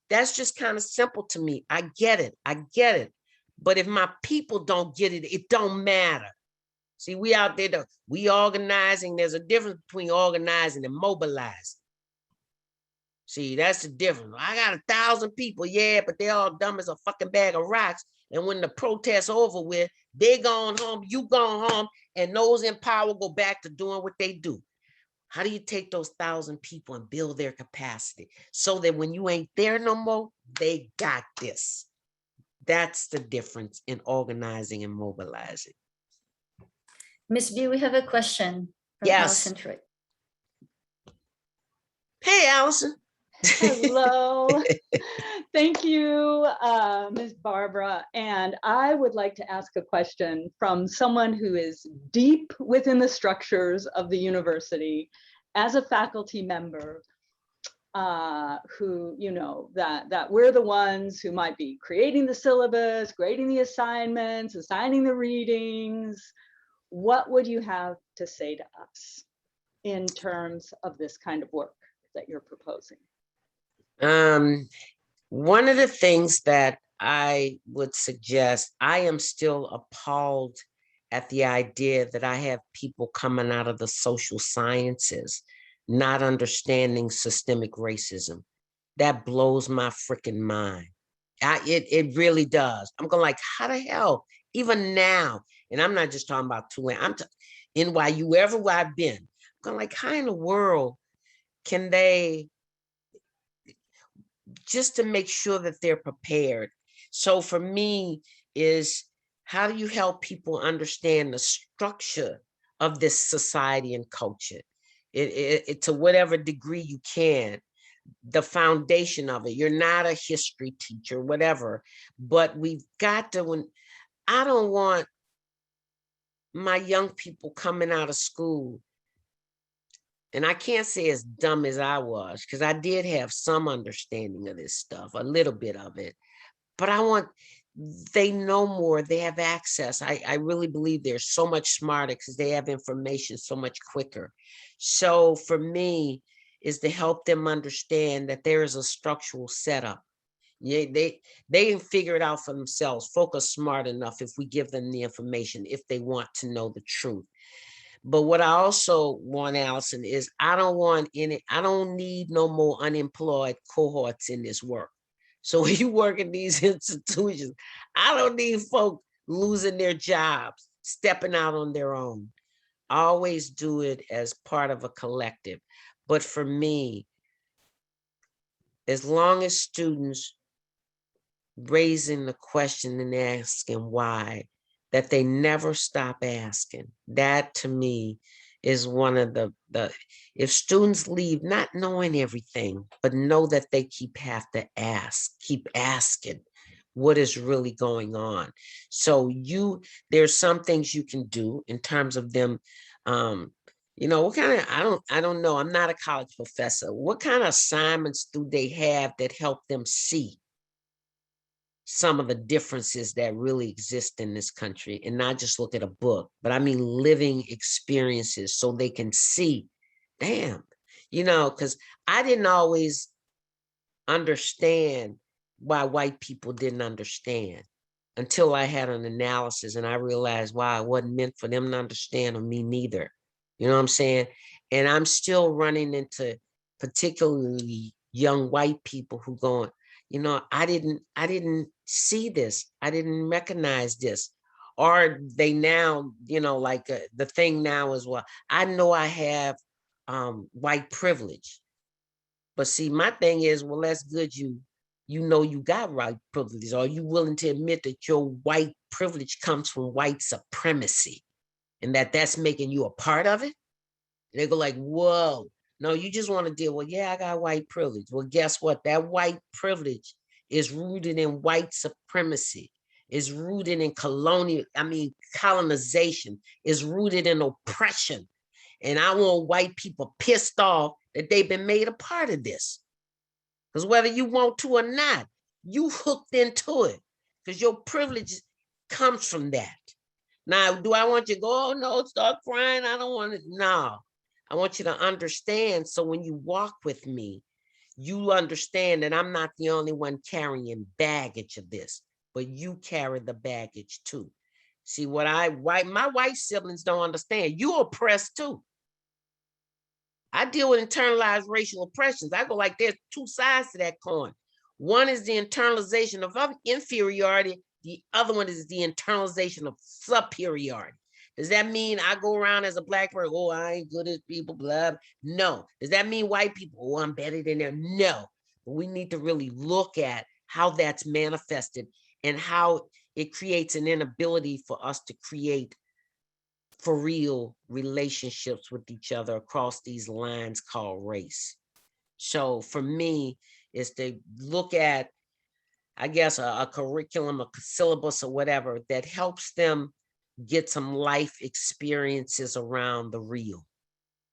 That's just kind of simple to me. I get it. But if my people don't get it, it don't matter. See, we out there, we organizing. There's a difference between organizing and mobilizing. See, that's the difference. I got 1,000 people, yeah, but they're all dumb as a fucking bag of rocks. And when the protest's over with, they going home, you going home, and those in power go back to doing what they do. How do you take those 1,000 people and build their capacity so that when you ain't there no more, they got this? That's the difference in organizing and mobilizing. Miss B, we have a question from Allison Troy. Hey, Allison. Hello. Thank you, Ms. Barbara. And I would like to ask a question from someone who is deep within the structures of the university as a faculty member, who, that we're the ones who might be creating the syllabus, grading the assignments, assigning the readings. What would you have to say to us in terms of this kind of work that you're proposing? One of the things that I would suggest, I am still appalled at the idea that I have people coming out of the social sciences not understanding systemic racism. That blows my freaking mind. It really does. I'm going like, how the hell, even now, and I'm not just talking about NYU, wherever I've been, I'm going like, how in the world can they, just to make sure that they're prepared. So for me is, how do you help people understand the structure of this society and culture? It to whatever degree you can, the foundation of it. You're not a history teacher, whatever, but we've got to, I don't want my young people coming out of school, and I can't say as dumb as I was, because I did have some understanding of this stuff, a little bit of it. But they know more, they have access. I really believe they're so much smarter because they have information so much quicker. So for me, is to help them understand that there is a structural setup. Yeah, they can figure it out for themselves. Folk are smart enough if we give them the information, if they want to know the truth. But what I also want, Allison, is I don't need no more unemployed cohorts in this work. So when you work in these institutions, I don't need folk losing their jobs, stepping out on their own. always do it as part of a collective. But for me, as long as students raising the question and asking why, that they never stop asking, that to me is one of the if students leave not knowing everything, but know that they keep asking what is really going on. So there's some things you can do in terms of them, what kind of, I don't know, I'm not a college professor. What kind of assignments do they have that help them see some of the differences that really exist in this country, and not just look at a book, but I mean living experiences so they can see, damn, because I didn't always understand why white people didn't understand until I had an analysis and I realized why it wasn't meant for them to understand, or me neither. You know what I'm saying? And I'm still running into particularly young white people who going, I didn't see this. I didn't recognize this. Or they now, the thing now is, well, I know I have white privilege. But see, my thing is, well, that's good. You know you got white privilege. Are you willing to admit that your white privilege comes from white supremacy and that's making you a part of it? And they go like, whoa, no, you just want to deal with, yeah, I got white privilege. Well, guess what? That white privilege is rooted in white supremacy, is rooted in colonization, is rooted in oppression. And I want white people pissed off that they've been made a part of this. Because whether you want to or not, you hooked into it because your privilege comes from that. Now, do I want you to go, oh no, start crying? I don't want to. No, I want you to understand. So when you walk with me, you understand that I'm not the only one carrying baggage of this, but you carry the baggage too. See, my white siblings don't understand. You oppressed too. I deal with internalized racial oppressions. I go like, there's two sides to that coin. One is the internalization of inferiority. The other one is the internalization of superiority. Does that mean I go around as a black person, oh, I ain't good as people, blah? No. Does that mean white people, oh, I'm better than them? No. But we need to really look at how that's manifested and how it creates an inability for us to create for real relationships with each other across these lines called race. So for me, is to look at, I guess, a curriculum, a syllabus or whatever that helps them get some life experiences around the real.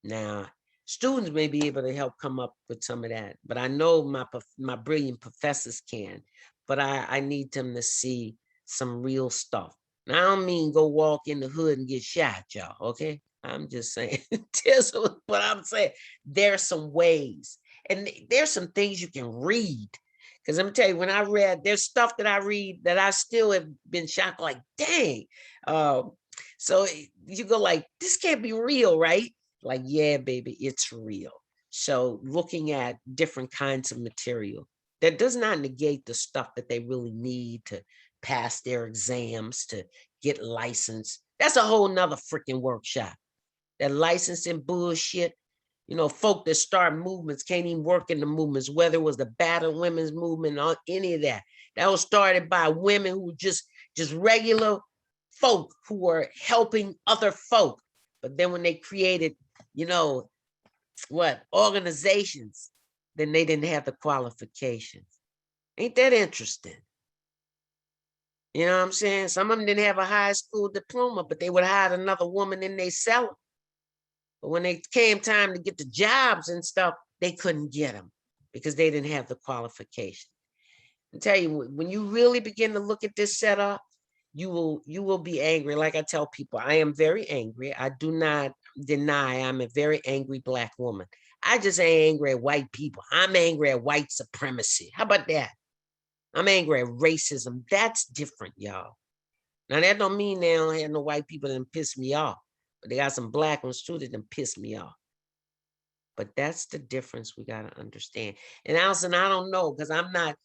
Now, students may be able to help come up with some of that, but I know my brilliant professors can, but I need them to see some real stuff. Now, I don't mean go walk in the hood and get shot, y'all, okay? I'm just saying, this is what I'm saying. There's some ways, and there's some things you can read. Because I'm tell you, when I read, there's stuff that I read that I still have been shocked, like, dang. So you go like, this can't be real, right? Like, yeah, baby, it's real. So looking at different kinds of material that does not negate the stuff that they really need to pass their exams, to get licensed. That's a whole nother freaking workshop. That licensing bullshit, folk that start movements can't even work in the movements, whether it was the battered women's movement or any of that. That was started by women who were just regular folk who were helping other folk. But then when they created, organizations, then they didn't have the qualifications. Ain't that interesting? You know what I'm saying? Some of them didn't have a high school diploma, but they would hire another woman in their cellar. But when they came time to get the jobs and stuff, they couldn't get them because they didn't have the qualification. I tell you, when you really begin to look at this setup, you will be angry. Like I tell people, I am very angry. I do not deny I'm a very angry Black woman. I just ain't angry at white people. I'm angry at white supremacy. How about that? I'm angry at racism. That's different, y'all. Now, that don't mean they don't have no white people that piss me off. But they got some Black ones too that piss me off. But that's the difference we got to understand. And Allison, I don't know, because I'm not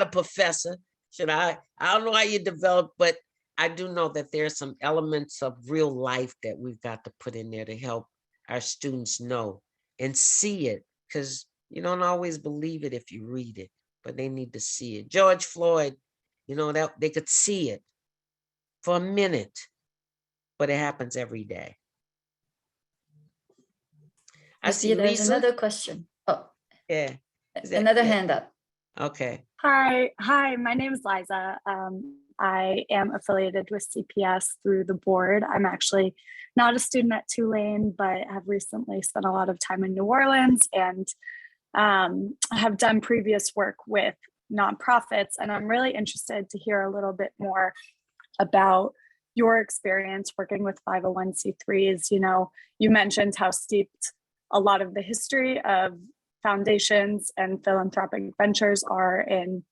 a professor. I don't know how you develop, but I do know that there's some elements of real life that we've got to put in there to help our students know and see it, because you don't always believe it if you read it, but they need to see it. George Floyd, you know, that they could see it for a minute, but it happens every day. I see there's Lisa. another question. Oh, Yeah. another hand up. Okay. Hi, my name is Liza. I am affiliated with CPS through the board. I'm actually not a student at Tulane, but have recently spent a lot of time in New Orleans and have done previous work with nonprofits. And I'm really interested to hear a little bit more about your experience working with 501c3s. You know, you mentioned how steeped a lot of the history of foundations and philanthropic ventures are in,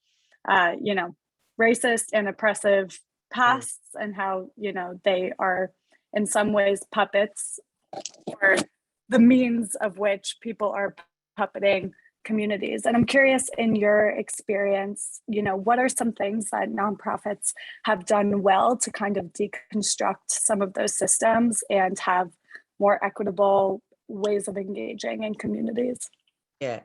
you know, racist and oppressive pasts, and how, you know, they are in some ways puppets for the means of which people are puppeting communities. And I'm curious, in your experience, you know, what are some things that nonprofits have done well to kind of deconstruct some of those systems and have more equitable ways of engaging in communities? Yeah.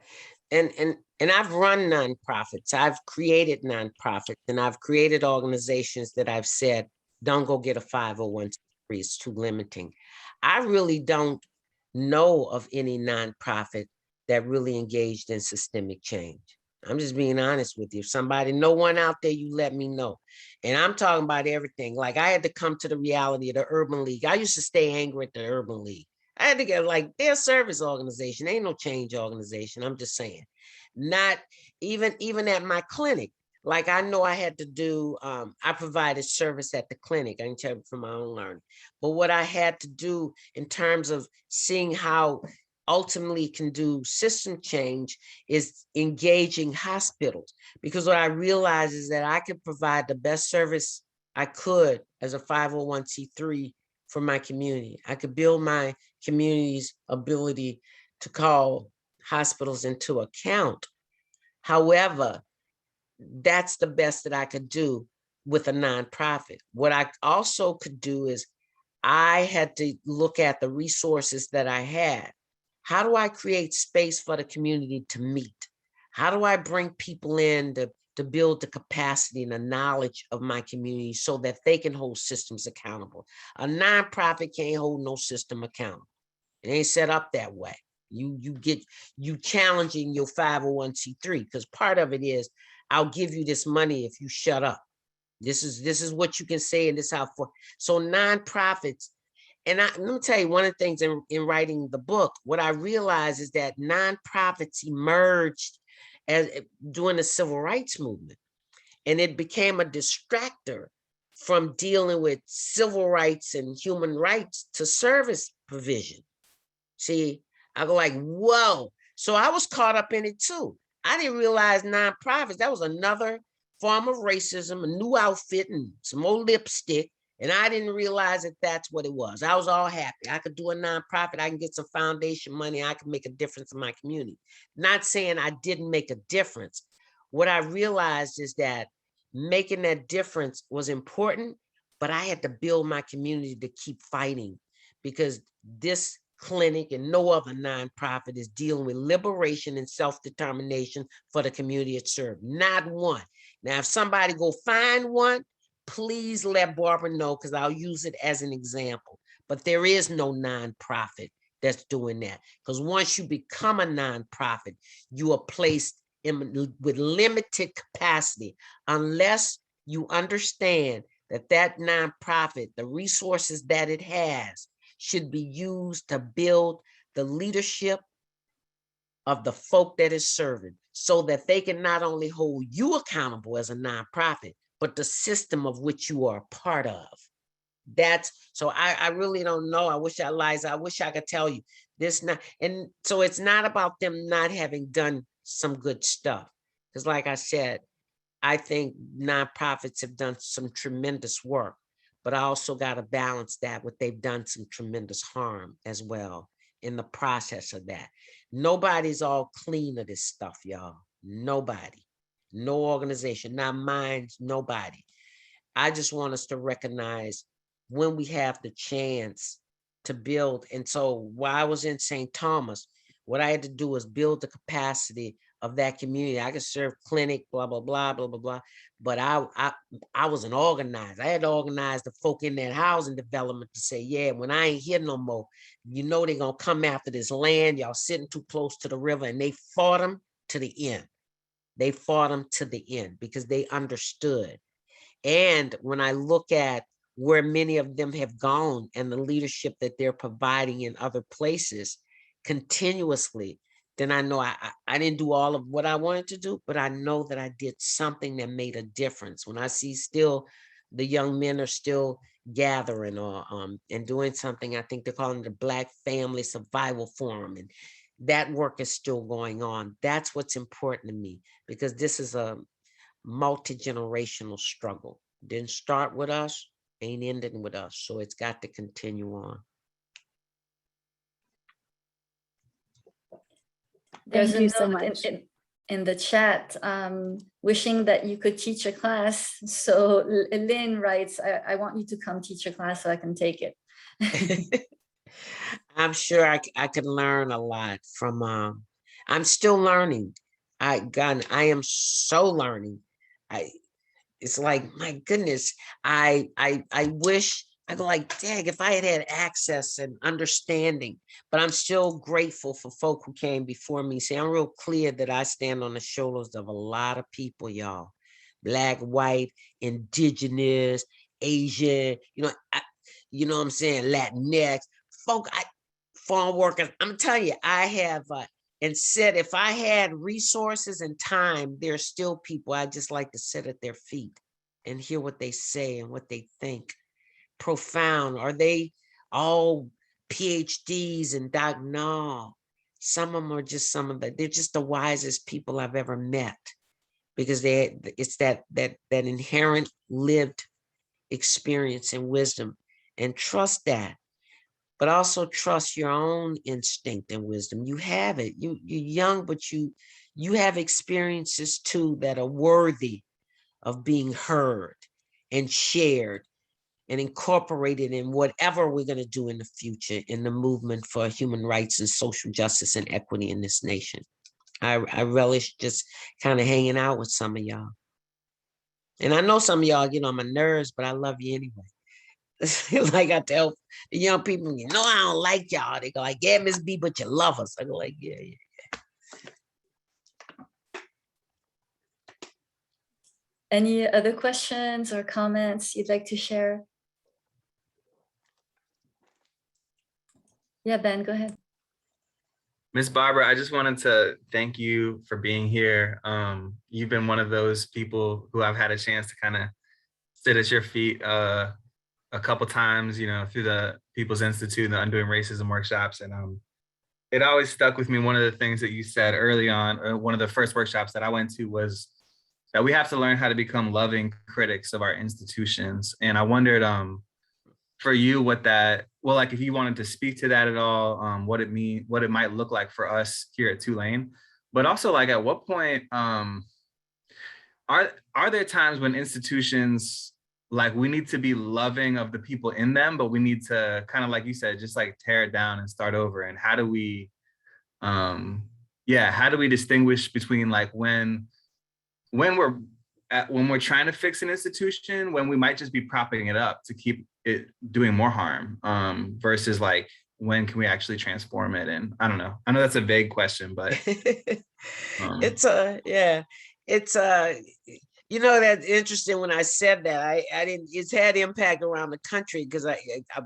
And I've run nonprofits. I've created nonprofits, and I've created organizations that I've said, don't go get a 501c3, it's too limiting. I really don't know of any nonprofit that really engaged in systemic change. I'm just being honest with you. If somebody know one out there, you let me know. And I'm talking about everything. Like, I had to come to the reality of the Urban League. I used to stay angry at the Urban League. I had to get, like, their service organization, ain't no change organization. I'm just saying. Not even at my clinic. Like, I know I had to do, I provided service at the clinic. I can tell you from my own learning. But what I had to do in terms of seeing how ultimately can do system change is engaging hospitals. Because what I realized is that I could provide the best service I could as a 501c3 for my community. I could build my community's ability to call hospitals into account. However, that's the best that I could do with a nonprofit. What I also could do is I had to look at the resources that I had. How do I create space for the community to meet? How do I bring people in to build the capacity and the knowledge of my community so that they can hold systems accountable? A nonprofit can't hold no system accountable. It ain't set up that way. You challenging your 501c3, because part of it is, I'll give you this money if you shut up. This is what you can say, and this how for. So nonprofits, and let me tell you, one of the things in writing the book, what I realized is that nonprofits emerged as during the civil rights movement, and it became a distractor from dealing with civil rights and human rights to service provision. See, I go like, whoa. So I was caught up in it too. I didn't realize nonprofits, that was another form of racism, a new outfit and some old lipstick. And I didn't realize that that's what it was. I was all happy. I could do a nonprofit. I can get some foundation money. I can make a difference in my community. Not saying I didn't make a difference. What I realized is that making that difference was important, but I had to build my community to keep fighting, because this clinic and no other nonprofit is dealing with liberation and self-determination for the community it serves. Not one. Now, if somebody go find one, please let Barbara know, because I'll use it as an example. But there is no nonprofit that's doing that, because once you become a nonprofit, you are placed with limited capacity unless you understand that nonprofit, the resources that it has, should be used to build the leadership of the folk that is serving, so that they can not only hold you accountable as a nonprofit, but the system of which you are a part of. That's so I really don't know. I wish I could tell you this not, and so it's not about them not having done some good stuff. Because like I said, I think nonprofits have done some tremendous work, but I also got to balance that with they've done some tremendous harm as well in the process of that. Nobody's all clean of this stuff, y'all. Nobody, no organization, not mine, nobody. I just want us to recognize when we have the chance to build. And so while I was in St. Thomas, what I had to do was build the capacity of that community. I could serve clinic, blah, blah, blah, blah, blah, blah. But I wasn't organized. I had to organize the folk in that housing development to say, yeah, when I ain't here no more, you know they're going to come after this land. Y'all sitting too close to the river. And they fought them to the end. They fought them to the end because they understood. And when I look at where many of them have gone and the leadership that they're providing in other places continuously, then I know I didn't do all of what I wanted to do, but I know that I did something that made a difference. When I see still the young men are still gathering or and doing something, I think they're calling it the Black Family Survival Forum, and that work is still going on. That's what's important to me, because this is a multi-generational struggle. Didn't start with us, ain't ending with us. So it's got to continue on. There's Thank a you so note much. in the chat, wishing that you could teach a class. So Lynn writes, I want you to come teach a class so I can take it. I'm sure I could learn a lot from, I'm still learning. I am so learning. It's like, my goodness, I wish, I go like, dang, if I had access and understanding, but I'm still grateful for folk who came before me. See, I'm real clear that I stand on the shoulders of a lot of people, y'all. Black, white, indigenous, Asian, you know what I'm saying, Latinx, folk, farm workers. I'm telling you, I have, and said, if I had resources and time, there's still people I just like to sit at their feet and hear what they say and what they think. Profound. Are they all PhDs and doc? No, some of them are just they're just the wisest people I've ever met, because it's that inherent lived experience and wisdom, and trust that. But also trust your own instinct and wisdom. You have it. You're young, but you have experiences too that are worthy of being heard and shared and incorporated in whatever we're going to do in the future in the movement for human rights and social justice and equity in this nation. I relish just kind of hanging out with some of y'all. And I know some of y'all get on my nerves, but I love you anyway. Like I tell the young people, I don't like y'all. They go like, yeah, Miss B, but you love us. I go like, yeah. Any other questions or comments you'd like to share? Yeah, Ben, go ahead. Miss Barbara, I just wanted to thank you for being here. You've been one of those people who I've had a chance to kind of sit at your feet a couple times, through the People's Institute and the Undoing Racism workshops. And it always stuck with me. One of the things that you said early on, one of the first workshops that I went to, was that we have to learn how to become loving critics of our institutions. And I wondered for you if you wanted to speak to that at all, what it might look like for us here at Tulane, but also like at what point are there times when institutions, like, we need to be loving of the people in them, but we need to kind of, like you said, just like tear it down and start over? And how do we distinguish between like when we're trying to fix an institution, when we might just be propping it up to keep it doing more harm, versus like when can we actually transform it? And I don't know. I know that's a vague question, but that's interesting. When I said that, I didn't. It's had impact around the country, because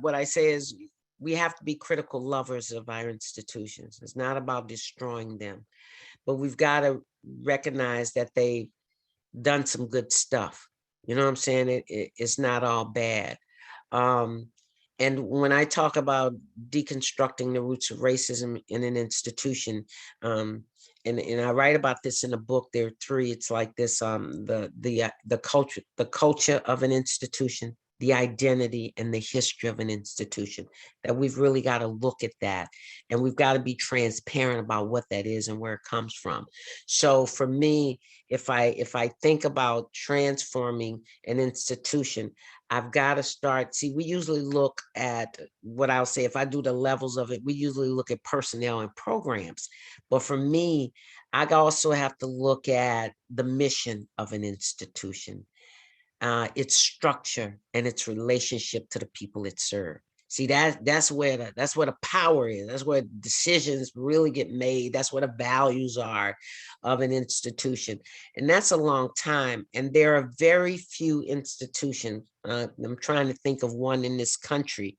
what I say is we have to be critical lovers of our institutions. It's not about destroying them, but we've got to recognize that they've done some good stuff. You know what I'm saying? It's not all bad. And when I talk about deconstructing the roots of racism in an institution, and I write about this in the book, there are three. It's like this: the culture of an institution, the identity and the history of an institution, that we've really got to look at that. And we've got to be transparent about what that is and where it comes from. So for me, if I think about transforming an institution, I've got to start, see, we usually look at what I'll say, if I do the levels of it, we usually look at personnel and programs. But for me, I also have to look at the mission of an institution, its structure and its relationship to the people it serves. See, that's where the power is. That's where decisions really get made. That's where the values are of an institution. And that's a long time. And there are very few institutions. I'm trying to think of one in this country.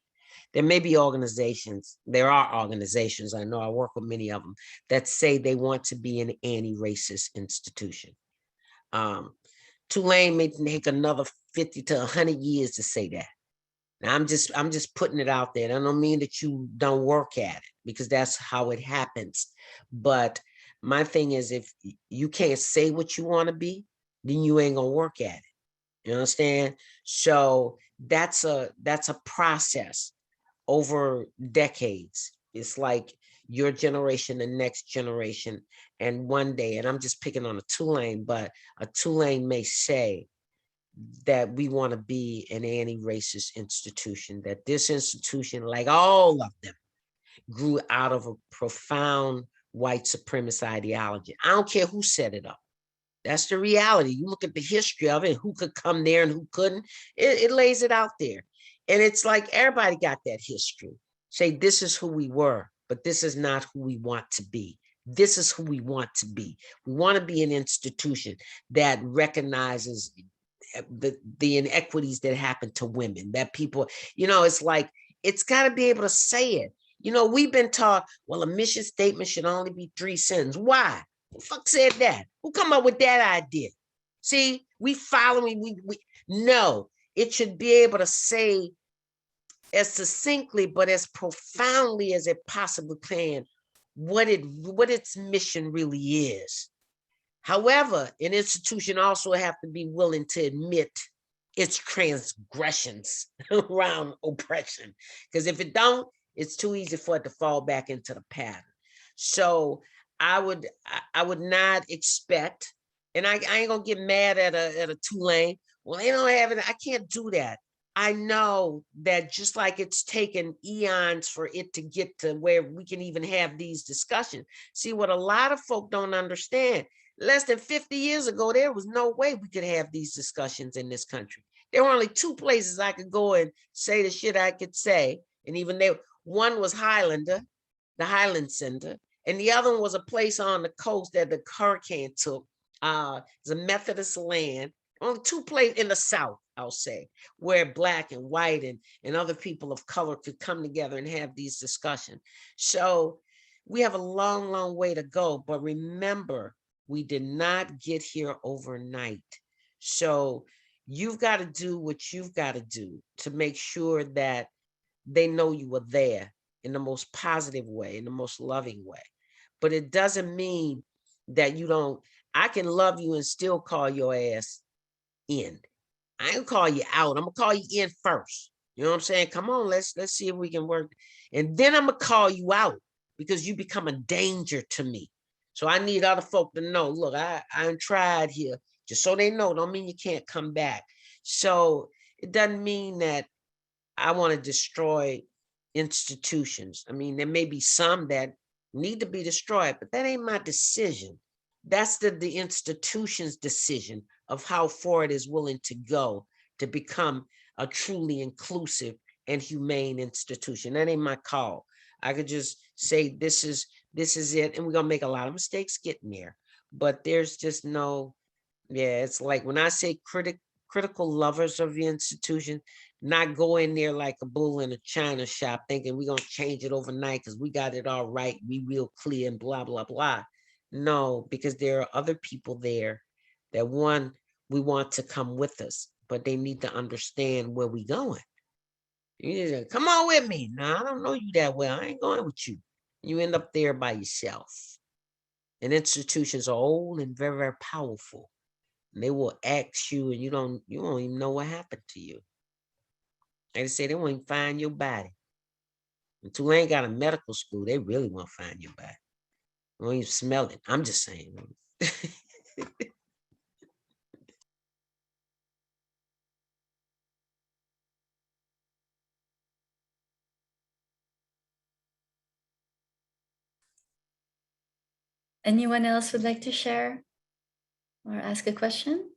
There may be organizations. There are organizations, I know, I work with many of them, that say they want to be an anti-racist institution. Tulane may take another 50 to 100 years to say that. Now, I'm just putting it out there. I don't mean that you don't work at it, because that's how it happens. But my thing is, if you can't say what you want to be, then you ain't gonna work at it. You understand? So that's a process over decades. It's like your generation, the next generation, and one day, and I'm just picking on a Tulane, but a Tulane may say that we want to be an anti-racist institution, that this institution, like all of them, grew out of a profound white supremacist ideology. I don't care who set it up. That's the reality. You look at the history of it, who could come there and who couldn't, it lays it out there. And it's like everybody got that history. Say, this is who we were, but this is not who we want to be. This is who we want to be. We want to be an institution that recognizes the inequities that happen to women, that people, it's like, it's got to be able to say it. We've been taught, well, a mission statement should only be 3 sentences. Why? Who the fuck said that? Who come up with that idea? See, we following, no, it should be able to say as succinctly, but as profoundly as it possibly can, what its mission really is. However, an institution also have to be willing to admit its transgressions around oppression. Because if it don't, it's too easy for it to fall back into the pattern. So I would not expect, and I ain't gonna get mad at a Tulane. Well, they don't have it. I can't do that. I know that just like it's taken eons for it to get to where we can even have these discussions. See, what a lot of folk don't understand, less than 50 years ago, there was no way we could have these discussions in this country. There were only 2 places I could go and say the shit I could say. And even one was Highlander, the Highland Center, and the other one was a place on the coast that the hurricane took. It's a Methodist land. Only 2 places in the South, I'll say, where Black and white and other people of color could come together and have these discussions. So we have a long, long way to go. But remember, we did not get here overnight. So you've got to do what you've got to do to make sure that they know you were there in the most positive way, in the most loving way. But it doesn't mean that you don't, I can love you and still call your ass in. I ain't gonna call you out. I'm gonna call you in first. You know what I'm saying? Come on, let's see if we can work. And then I'm gonna call you out because you become a danger to me. So I need other folk to know, look, I tried here, just so they know, don't mean you can't come back. So it doesn't mean that I want to destroy institutions. I mean, there may be some that need to be destroyed, but that ain't my decision. That's the institution's decision of how far it is willing to go to become a truly inclusive and humane institution. That ain't my call. I could just say, this is it. And we're gonna make a lot of mistakes getting there, but there's just no, it's like when I say critical lovers of the institution, not go in there like a bull in a china shop thinking we're gonna change it overnight because we got it all right, we real clear and blah, blah, blah. No, because there are other people there that we want to come with us, but they need to understand where we going. You need to come on with me. No, I don't know you that well. I ain't going with you. You end up there by yourself. And institutions are old and very, very powerful. And they will ask you and you don't even know what happened to you. They say they won't even find your body. And Tulane got a medical school. They really won't find your body. They won't even smell it. I'm just saying. Anyone else would like to share or ask a question?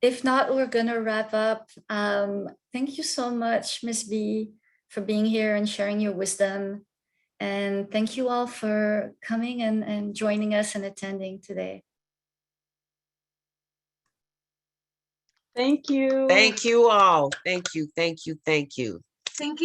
If not, we're gonna wrap up. Thank you so much, Ms. B, for being here and sharing your wisdom. And thank you all for coming and joining us and attending today. Thank you. Thank you all. Thank you, thank you, thank you. Thank you.